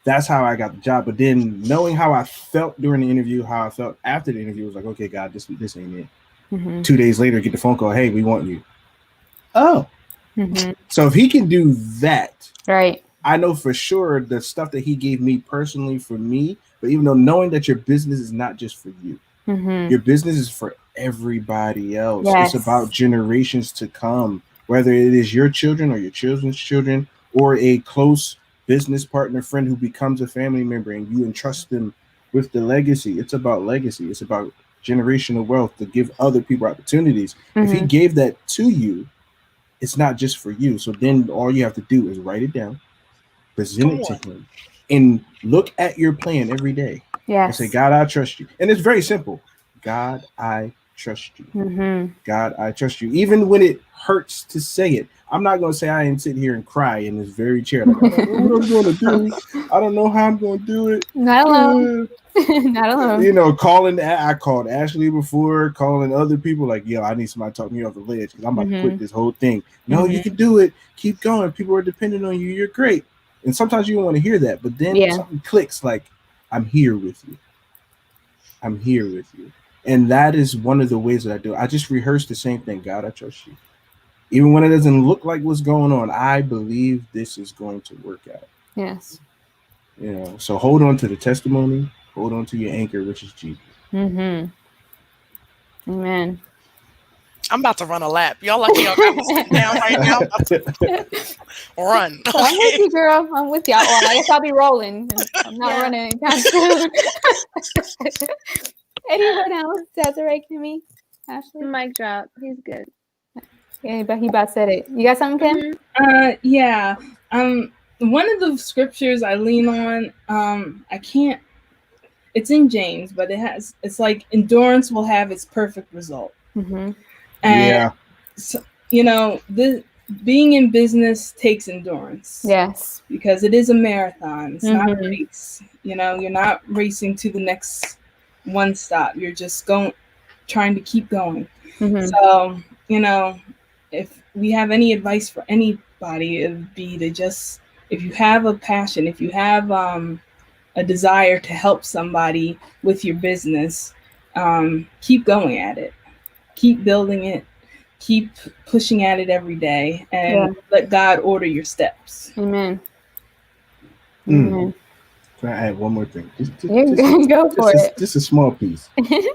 that's how I got the job. But then knowing how I felt during the interview, how I felt after the interview, was like, okay, God, this ain't it. Mhm. 2 days later, get the phone call, hey, we want you. Oh. Mhm. So if he can do that, Right. I know for sure the stuff that he gave me personally for me, but even though knowing that your business is not just for you, Mhm. your business is for everybody else. Yes. It's about generations to come, whether it is your children or your children's children or a close business partner, friend who becomes a family member and you entrust them with the legacy. It's about legacy. It's about generational wealth to give other people opportunities. If he Mhm. gave that to you, it's not just for you. So then all you have to do is write it down, present Come it to on. him, and look at your plan every day and say, Yes. God, I trust you. And it's very simple. God, I trust you. Mhm. God, I trust you. Even when it hurts to say it, I'm not going to say I ain't sit here and cry in this very chair. Like, I don't know what I'm going to do. I don't know how I'm going to do it. Not alone. Not alone. I called Ashley before, calling other people like, yo, I need somebody to talk me off the ledge because I'm about to quit this whole thing. No, you can do it. Keep going. People are depending on you. You're great. And sometimes you don't want to hear that, but then something clicks like, I'm here with you. I'm here with you. And that is one of the ways that I do it. I just rehearse the same thing. God, I trust you. Even when it doesn't look like what's going on, I believe this is going to work out. Yes. So hold on to the testimony, hold on to your anchor, which is Jesus. Mhm. Amen. I'm about to run a lap. Y'all lucky y'all got me sitting down right now. I'm about to run. So I'm with you, girl. I'm with you. Well, I guess I'll be rolling. I'm not running anytime soon. Anyone else? Desiree, Kimmy, Ashley? Mic drop. He's good. Yeah, but he about said it. You got something, Kim? Yeah. One of the scriptures I lean on, I can't. It's in James, but it's like endurance will have its perfect result. Mm-hmm. And so, being in business takes endurance. Yes. Because it is a marathon. It's not a race. You're not racing to the next one stop. You're just trying to keep going. Mm-hmm. So, if we have any advice for anybody, it would be to just, if you have a passion, if you have a desire to help somebody with your business, keep going at it. Keep building it. Keep pushing at it every day, and let God order your steps. Amen. Amen. Can I add one more thing? Go for it. Just a small piece.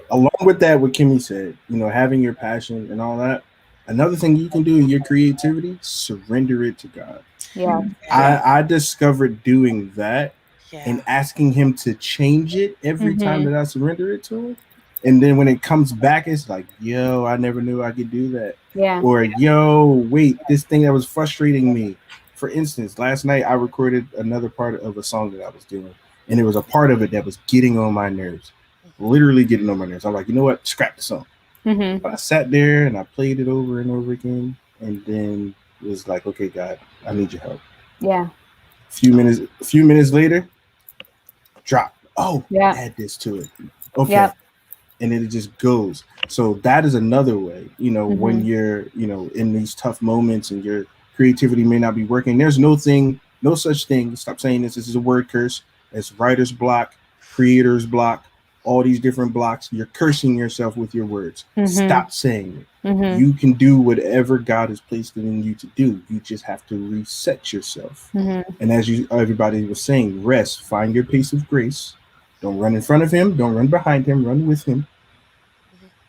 Along with that, what Kimmy said, having your passion and all that. Another thing you can do in your creativity, surrender it to God. Yeah. I discovered doing that and asking him to change it every time that I surrender it to him. And then when it comes back, it's like, yo, I never knew I could do that. Yeah. Or, yo, wait, this thing that was frustrating me. For instance, last night I recorded another part of a song that I was doing. And there was a part of it that was getting on my nerves. Literally getting on my nerves. I'm like, you know what? Scrap the song. Mm-hmm. But I sat there and I played it over and over again. And then it was like, okay, God, I need your help. Yeah. A few minutes later, drop. Oh, add this to it. Okay. Yep. And it just goes. So that is another way, when you're, in these tough moments and your creativity may not be working. There's no such thing. Stop saying this. This is a word curse. It's writer's block, creator's block. all these different blocks. You're cursing yourself with your words. Stop saying it. Mm-hmm. You can do whatever God has placed it in you to do. You just have to reset yourself. Mm-hmm. And as everybody was saying, rest, find your pace of grace. Don't run in front of him. Don't run behind him. Run with him.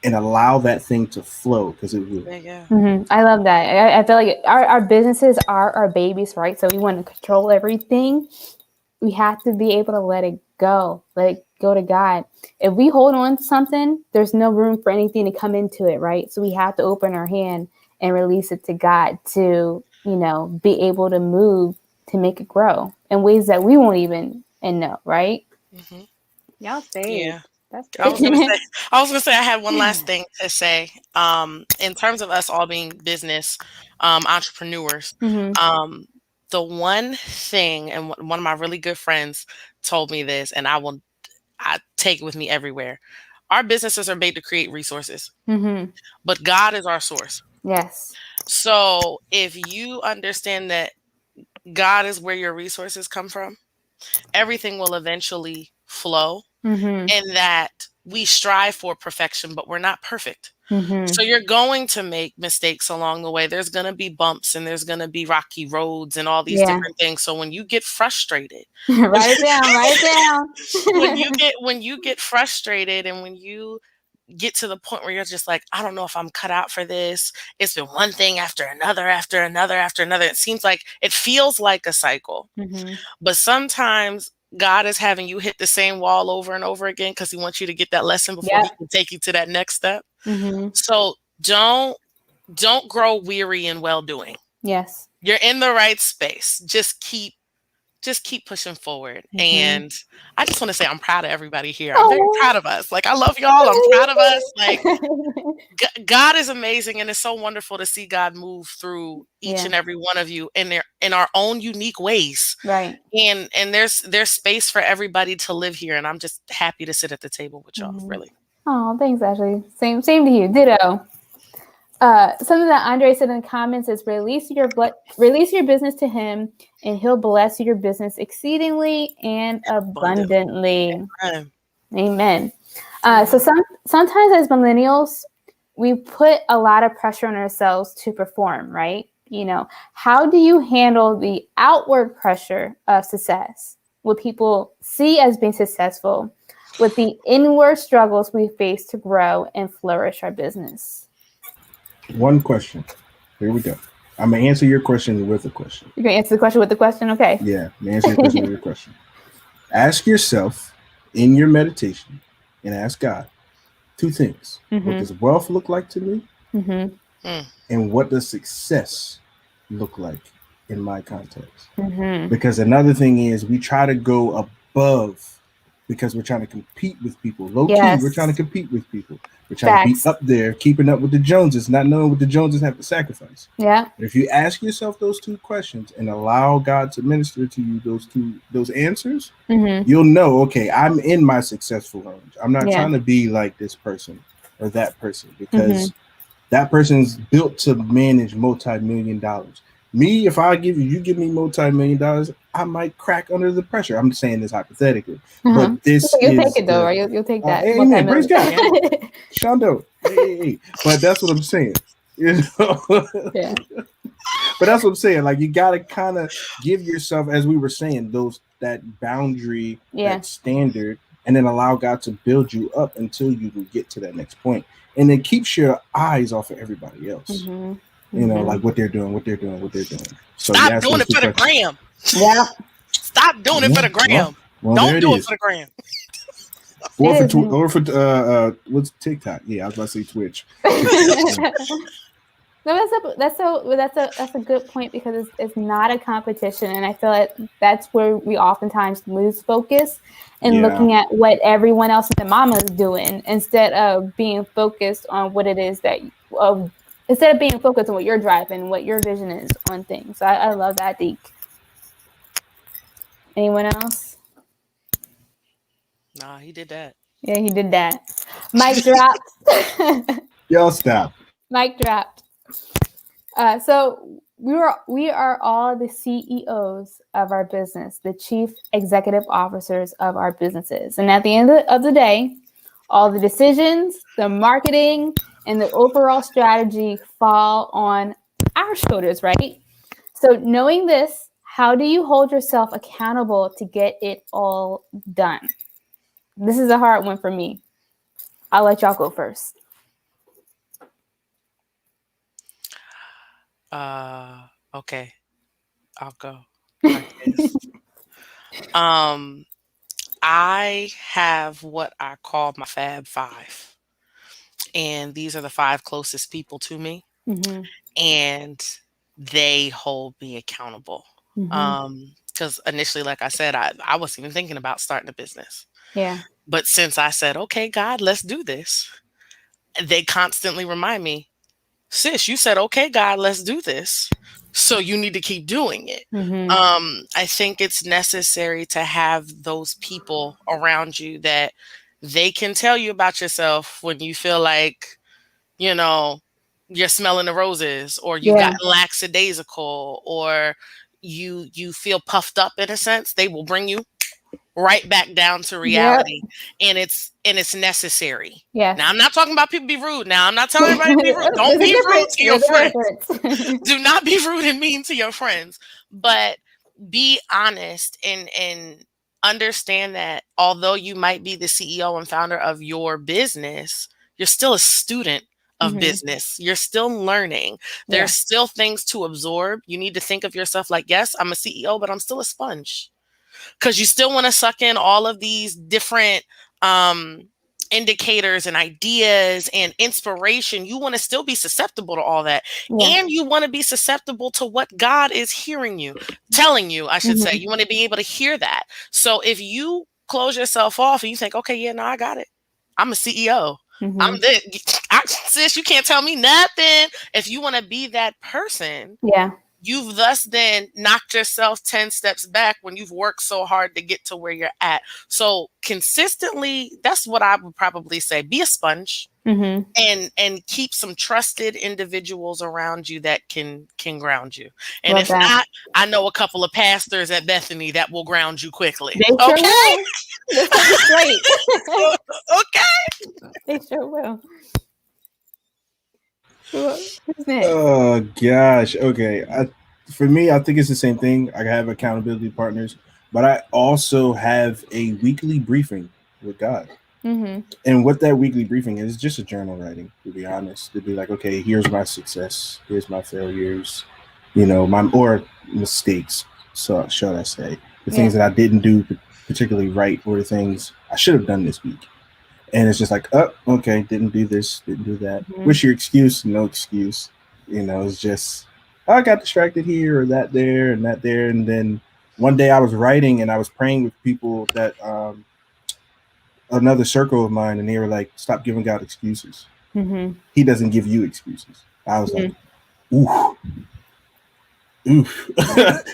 And allow that thing to flow, because it will. Yeah. Mm-hmm. I love that. I feel like our businesses are our babies, right? So we want to control everything. We have to be able to let it go to God. If we hold on to something, there's no room for anything to come into it, right? So we have to open our hand and release it to God to, be able to move, to make it grow in ways that we won't even know, right? Mm-hmm. Y'all saved. Yeah. That's I was good. gonna say I had one last thing to say. In terms of us all being business entrepreneurs, Mm-hmm. the one thing, and one of my really good friends told me this, and I take it with me everywhere. Our businesses are made to create resources, Mm-hmm. but God is our source. Yes. So if you understand that God is where your resources come from, everything will eventually flow, Mm-hmm. and that we strive for perfection, but we're not perfect. Mm-hmm. So you're going to make mistakes along the way. There's going to be bumps and there's going to be rocky roads and all these Yeah. different things. So when you get frustrated, Write it down. when you get frustrated and when you get to the point where you're just like, I don't know if I'm cut out for this. It's been one thing after another, after another, after another. It feels like a cycle. Mm-hmm. But sometimes God is having you hit the same wall over and over again because he wants you to get that lesson before he can take you to that next step. Mm-hmm. So don't grow weary in well doing. Yes. You're in the right space. Just keep pushing forward. Mm-hmm. And I just want to say I'm proud of everybody here. I'm very proud of us. Like, I love y'all. I'm proud of us. Like, God is amazing, and it's so wonderful to see God move through each and every one of you in our own unique ways. Right. And there's space for everybody to live here, and I'm just happy to sit at the table with y'all. Really. Oh, thanks, Ashley. Same to you. Ditto. Something that Andre said in the comments is release your business to him, and he'll bless your business exceedingly and abundantly. Amen. So sometimes as millennials, we put a lot of pressure on ourselves to perform, right? How do you handle the outward pressure of success, what people see as being successful, with the inward struggles we face to grow and flourish our business? One question. Here we go. I'm going to answer your question with a question. You're going to answer the question with the question? Okay. Yeah, I'm going to answer your question with your question. Ask yourself in your meditation and ask God two things. Mm-hmm. What does wealth look like to me? Mm-hmm. And what does success look like in my context? Mm-hmm. Because another thing is we try to go above because we're trying to compete with people. Low key, we're trying to compete with people. We're trying to be up there, keeping up with the Joneses, not knowing what the Joneses have to sacrifice. Yeah. But if you ask yourself those two questions and allow God to minister to you those answers, you'll know, okay, I'm in my successful range. I'm not trying to be like this person or that person, because that person's built to manage multi-million dollars. Me, if you give me multi-million dollars, I might crack under the pressure. I'm saying this hypothetically, but this you'll take it though, right? You'll take that. Amen. Praise God, Shondo. Hey. But that's what I'm saying. Yeah. But that's what I'm saying. Like, you gotta kind of give yourself, as we were saying, that boundary, that standard, and then allow God to build you up until you can get to that next point. And then keeps your eyes off of everybody else. Like what they're doing. So stop doing it for the gram. Yeah. Stop doing it for the gram. Don't do it for the gram. Or for what's TikTok? Yeah, I was about to say Twitch. No, that's a good point, because it's not a competition, and I feel like that's where we oftentimes lose focus and looking at what everyone else in the mama is doing, instead of being focused on what it is instead of being focused on what you're driving, what your vision is on things. So I love that, Deke. Anyone else? Nah, he did that. Yeah, he did that. Mic dropped. Y'all stop. Mic dropped. So we are all the CEOs of our business, the chief executive officers of our businesses. And at the end of the day, All the decisions, the marketing, and the overall strategy fall on our shoulders, right? So, knowing this, how do you hold yourself accountable to get it all done? This is a hard one for me. I'll let y'all go first. Okay, I'll go. I guess. Um, I have what I call my Fab Five, and these are the five closest people to me, Mm-hmm. and they hold me accountable. Mm-hmm. Because initially, like I said, I wasn't even thinking about starting a business. Yeah. But since I said, okay, God, let's do this, they constantly remind me, sis, you said, okay, God, let's do this. So you need to keep doing it. Mm-hmm. I think it's necessary to have those people around you that they can tell you about yourself when you feel like, you know, you're smelling the roses, or you've Yeah. gotten lackadaisical, or you feel puffed up in a sense. They will bring you right back down to Yep. reality, and it's necessary. Yes. Now, I'm not talking about people be rude. Now, I'm not telling everybody to be rude. Don't There's a be rude difference. to your There's a friends. difference. Do not be rude and mean to your friends, but be honest and understand that although you might be the CEO and founder of your business, you're still a student of Mm-hmm. business. You're still learning. Yeah. There's still things to absorb. You need to think of yourself like, yes, I'm a CEO, but I'm still a sponge, because you still want to suck in all of these different um, indicators and ideas and inspiration. You want to still be susceptible to all that. Yeah. And you want to be susceptible to what God is telling you, I should say. Mm-hmm. You want to be able to hear that. So if you close yourself off and you think, okay, yeah, no, I got it. I'm a CEO. I'm Mm-hmm. this. Sis, you can't tell me nothing. If you want to be that person, Yeah. you've thus then knocked yourself 10 steps back when you've worked so hard to get to where you're at. So consistently, that's what I would probably say. Be a sponge Mm-hmm. and keep some trusted individuals around you that can ground you. And Love if that. not, I know a couple of pastors at Bethany that will ground you quickly. They sure Okay? will. They'll set you straight. Okay. They sure will. Who's next? Oh gosh. Okay. For me, I think it's the same thing. I have accountability partners, but I also have a weekly briefing with God. Mm-hmm. And what that weekly briefing is just a journal writing, to be honest. To be like, okay, here's my success, here's my failures, my or mistakes. So shall I say the things that I didn't do particularly right, or the things I should have done this week. And it's just like, oh, okay, didn't do this, didn't do that. Mm-hmm. What's your excuse? No excuse. It's just, I got distracted here or that there and that there. And then one day I was writing and I was praying with people that another circle of mine, and they were like, stop giving God excuses. Mm-hmm. He doesn't give you excuses. I was like, oof.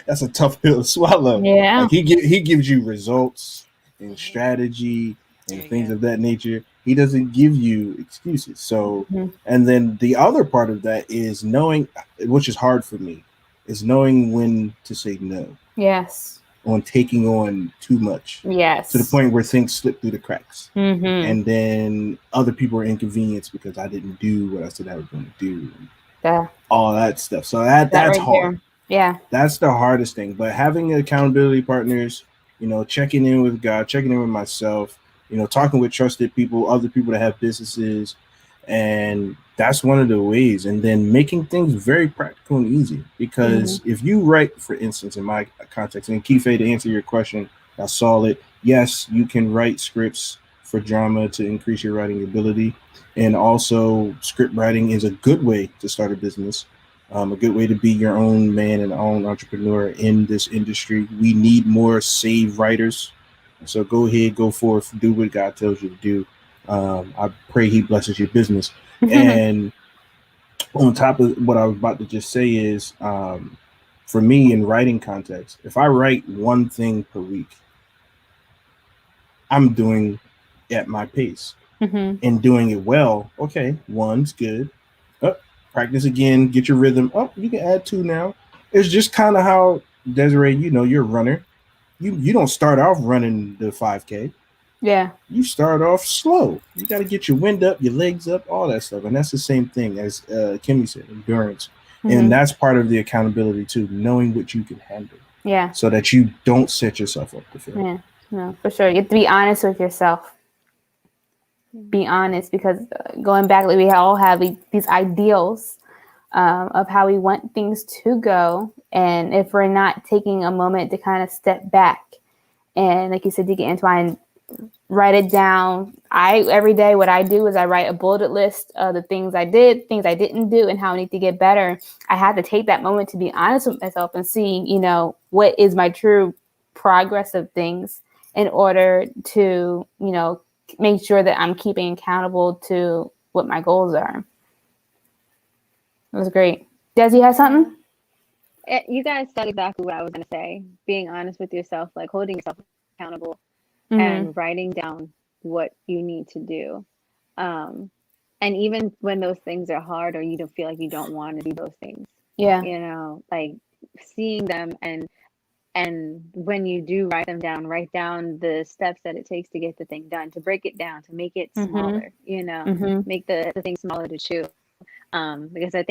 That's a tough pill to swallow. Yeah. Like he gives you results and strategy and things of that nature. He doesn't give you excuses. So, and then the other part of that is knowing, which is hard for me, is knowing when to say no. Yes. On taking on too much. Yes. To the point where things slip through the cracks. Mm-hmm. And then other people are inconvenienced because I didn't do what I said I was going to do. All that stuff. So that's right hard. There. Yeah. That's the hardest thing. But having accountability partners, checking in with God, checking in with myself, talking with trusted people, other people that have businesses. And that's one of the ways. And then making things very practical and easy. Because if you write, for instance, in my context, and Kife, to answer your question, I saw it. Yes, you can write scripts for drama to increase your writing ability. And also script writing is a good way to start a business. A good way to be your own man and own entrepreneur in this industry. We need more save writers. So go ahead, go forth, do what God tells you to do. I pray he blesses your business. And on top of what I was about to just say is, for me in writing context, if I write one thing per week, I'm doing at my pace and doing it well. Okay, one's good. Practice again, get your rhythm. Oh, you can add two now. It's just kind of how, Desiree, you're a runner. You don't start off running the 5K. Yeah. You start off slow. You got to get your wind up, your legs up, all that stuff. And that's the same thing as Kimmy said, endurance. And that's part of the accountability too, knowing what you can handle. Yeah. So that you don't set yourself up to fail. Yeah. No, for sure. You have to be honest with yourself. Be honest, because going back, like, we all have these ideals of how we want things to go. And if we're not taking a moment to kind of step back and, like you said, to get intertwined, write it down. Every day, what I do is I write a bulleted list of the things I did, things I didn't do, and how I need to get better. I had to take that moment to be honest with myself and see, what is my true progress of things in order to, make sure that I'm keeping accountable to what my goals are. It was great. Desi, you have something? You guys said exactly what I was going to say. Being honest with yourself, like holding yourself accountable and writing down what you need to do. And even when those things are hard or you don't feel like you don't want to do those things, like seeing them and when you do write them down, write down the steps that it takes to get the thing done, to break it down, to make it smaller, make the thing smaller to chew. Because I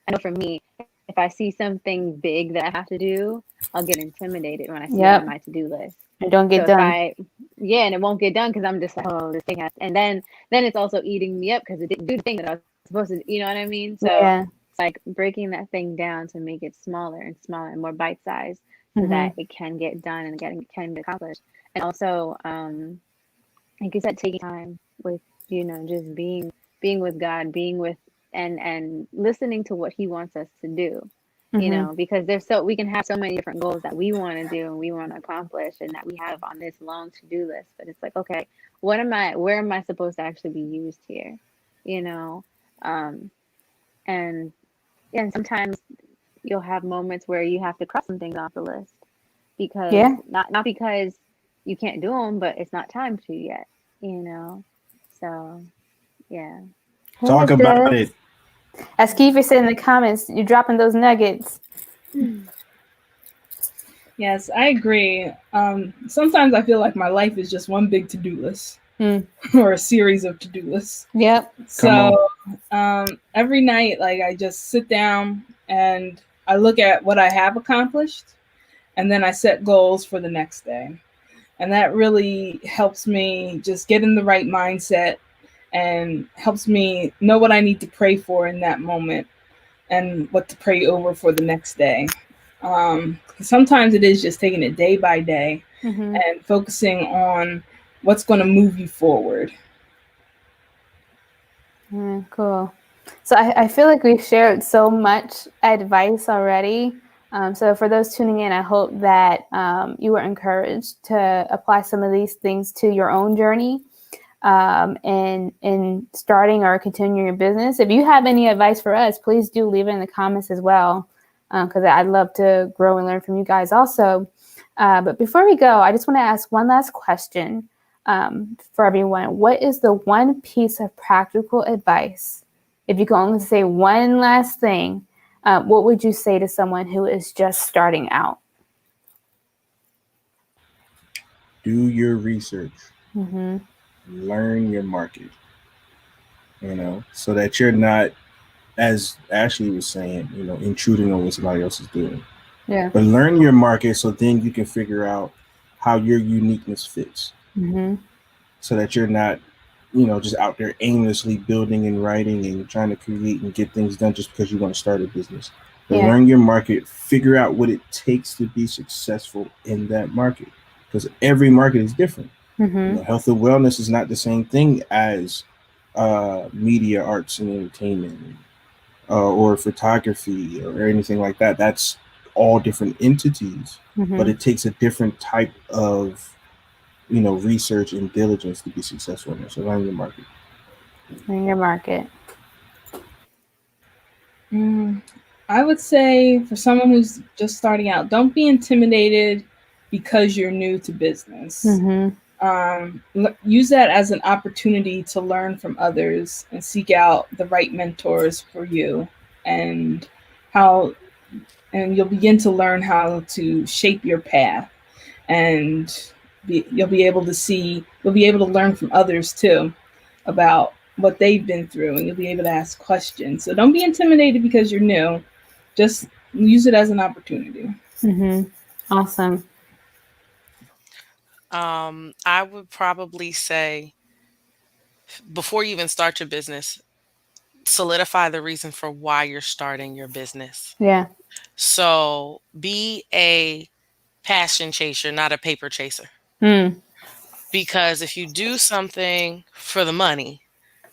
know for me, if I see something big that I have to do, I'll get intimidated when I see it on my to-do list. It don't get done. And it won't get done because I'm just like, oh, this thing has, and then it's also eating me up because it didn't do the thing that I was supposed to, you know what I mean? So it's like breaking that thing down to make it smaller and smaller and more bite-sized so that it can get done and can be accomplished. And also, like you said, taking time with, just being with God, being with and listening to what he wants us to do. Because we can have so many different goals that we want to do and we want to accomplish and that we have on this long to-do list. But it's like, okay, where am I supposed to actually be used here? And sometimes you'll have moments where you have to cross some things off the list because not because you can't do them, but it's not time to yet, so yeah. Talk about it. As Kiefer said in the comments, you're dropping those nuggets. Yes, I agree. Sometimes I feel like my life is just one big to-do list or a series of to-do lists. Yep. So every night, like I just sit down and I look at what I have accomplished and then I set goals for the next day. And that really helps me just get in the right mindset and helps me know what I need to pray for in that moment and what to pray over for the next day. Sometimes it is just taking it day by day and focusing on what's going to move you forward. Cool. So I feel like we've shared so much advice already. So for those tuning in, I hope that you were encouraged to apply some of these things to your own journey and starting or continuing your business. If you have any advice for us, please do leave it in the comments as well, because I'd love to grow and learn from you guys also. But before we go, I just want to ask one last question for everyone. What is the one piece of practical advice? If you could only say one last thing, what would you say to someone who is just starting out? Do your research. Learn your market, so that you're not, as Ashley was saying, intruding on what somebody else is doing. Yeah. But learn your market so then you can figure out how your uniqueness fits. So that you're not, just out there aimlessly building and writing and trying to create and get things done just because you want to start a business. But learn your market, figure out what it takes to be successful in that market, because every market is different. Health and wellness is not the same thing as media, arts, and entertainment, or photography or anything like that. That's all different entities, but it takes a different type of, research and diligence to be successful in it. So learn your market. Learn your market. I would say for someone who's just starting out, don't be intimidated because you're new to business. Use that as an opportunity to learn from others and seek out the right mentors for you, and you'll begin to learn how to shape your path. And you'll be able to learn from others too about what they've been through, and you'll be able to ask questions. So don't be intimidated because you're new. Just use it as an opportunity. Awesome. I would probably say before you even start your business, solidify the reason for why you're starting your business. Yeah. So be a passion chaser, not a paper chaser. Because if you do something for the money,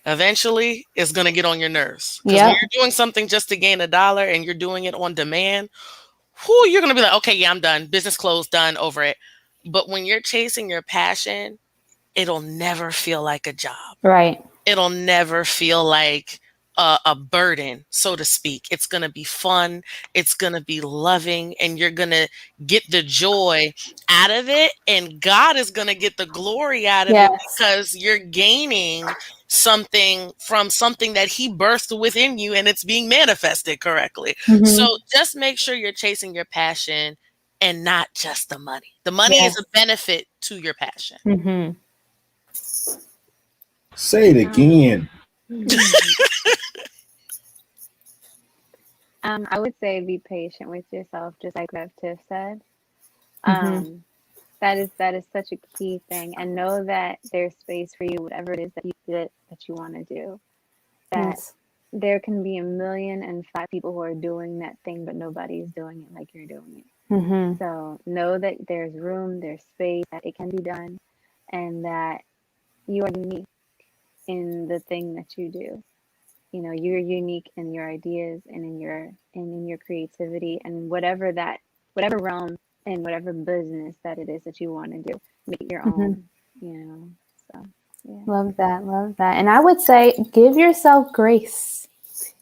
eventually it's going to get on your nerves. Because when you're doing something just to gain $1 and you're doing it on demand, you're going to be like, okay, yeah, I'm done. Business closed, done, over it. But when you're chasing your passion, it'll never feel like a job. Right. It'll never feel like a burden, so to speak. It's going to be fun. It's going to be loving, and you're going to get the joy out of it. And God is going to get the glory out of it because you're gaining something from something that he birthed within you, and it's being manifested correctly. So just make sure you're chasing your passion and not just the money. The money is a benefit to your passion. Say it again. I would say be patient with yourself, just like Rev Tiff said. That is such a key thing, and know that there's space for you, whatever it is that you want to do. That there can be 1,000,005 people who are doing that thing, but nobody's doing it like you're doing it. So know that there's room, there's space, that it can be done, and that you are unique in the thing that you do. You know, you're unique in your ideas and in your creativity, and whatever realm and whatever business that it is that you want to do, make it your own. You know, so yeah. Love that. And I would say, give yourself grace.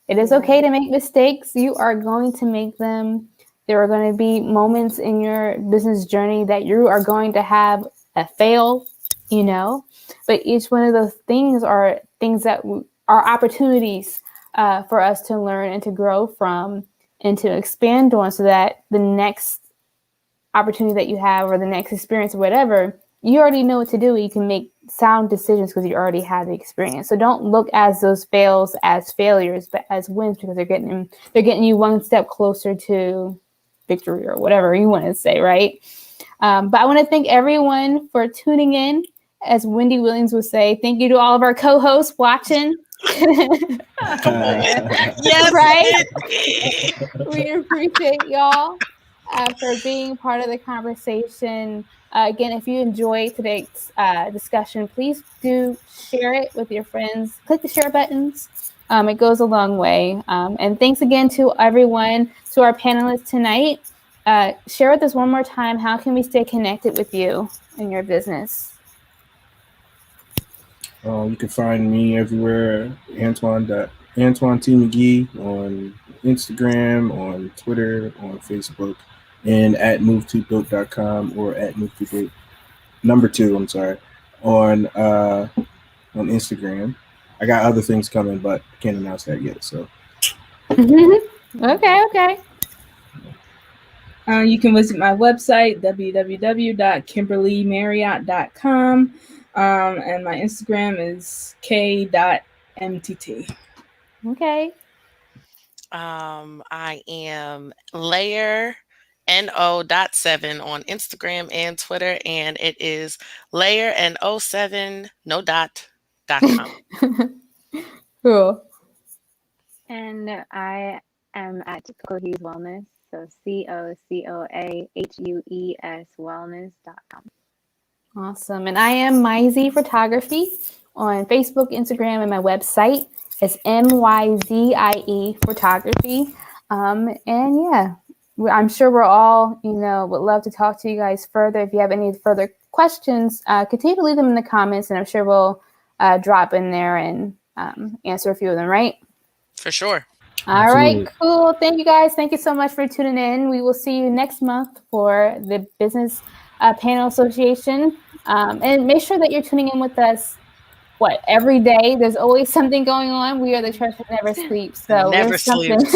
It is okay to make mistakes. You are going to make them. There are going to be moments in your business journey that you are going to have a fail, but each one of those things are things that are opportunities for us to learn and to grow from and to expand on, so that the next opportunity that you have or the next experience or whatever, you already know what to do. You can make sound decisions because you already have the experience. So don't look at those fails as failures, but as wins, because they're getting you one step closer to victory, or whatever you want to say, right? But I want to thank everyone for tuning in. As Wendy Williams would say, thank you to all of our co-hosts watching. Yes, right? We appreciate y'all for being part of the conversation. Again, if you enjoyed today's discussion, please do share it with your friends. Click the share buttons. It goes a long way. And thanks again to everyone, to our panelists tonight. Share with us one more time, how can we stay connected with you in your business? You can find me everywhere, Antoine T. McGee on Instagram, on Twitter, on Facebook, and at move2built.com or at move2built #2, on Instagram. I got other things coming, but I can't announce that yet. So okay. You can visit my website, www.kimberlymarriott.com. And my Instagram is k.mtt. Okay. I am Layer NO.7 on Instagram and Twitter, and it is Layer NO7 .com. Cool. And I am at Coco Hughes Wellness, so COCOAHUES wellness.com. Awesome. And I am Myzie Photography on Facebook, Instagram, and my website. It's MYZIE Photography. And yeah, I'm sure we're all, would love to talk to you guys further. If you have any further questions, continue to leave them in the comments, and I'm sure we'll drop in there and answer a few of them, right? For sure. All right, cool. Thank you guys. Thank you so much for tuning in. We will see you next month for the Business Panel Association. And make sure that you're tuning in with us, every day. There's always something going on. We are the church that never sleeps. So never sleeps.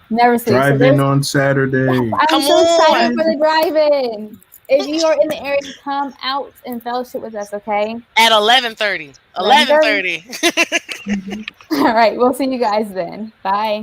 Never sleeps. Drive in on Saturday. I'm so excited for the drive-in. If you are in the area, come out and fellowship with us, okay? At 11:30. 11:30. 11:30. All right, we'll see you guys then. Bye.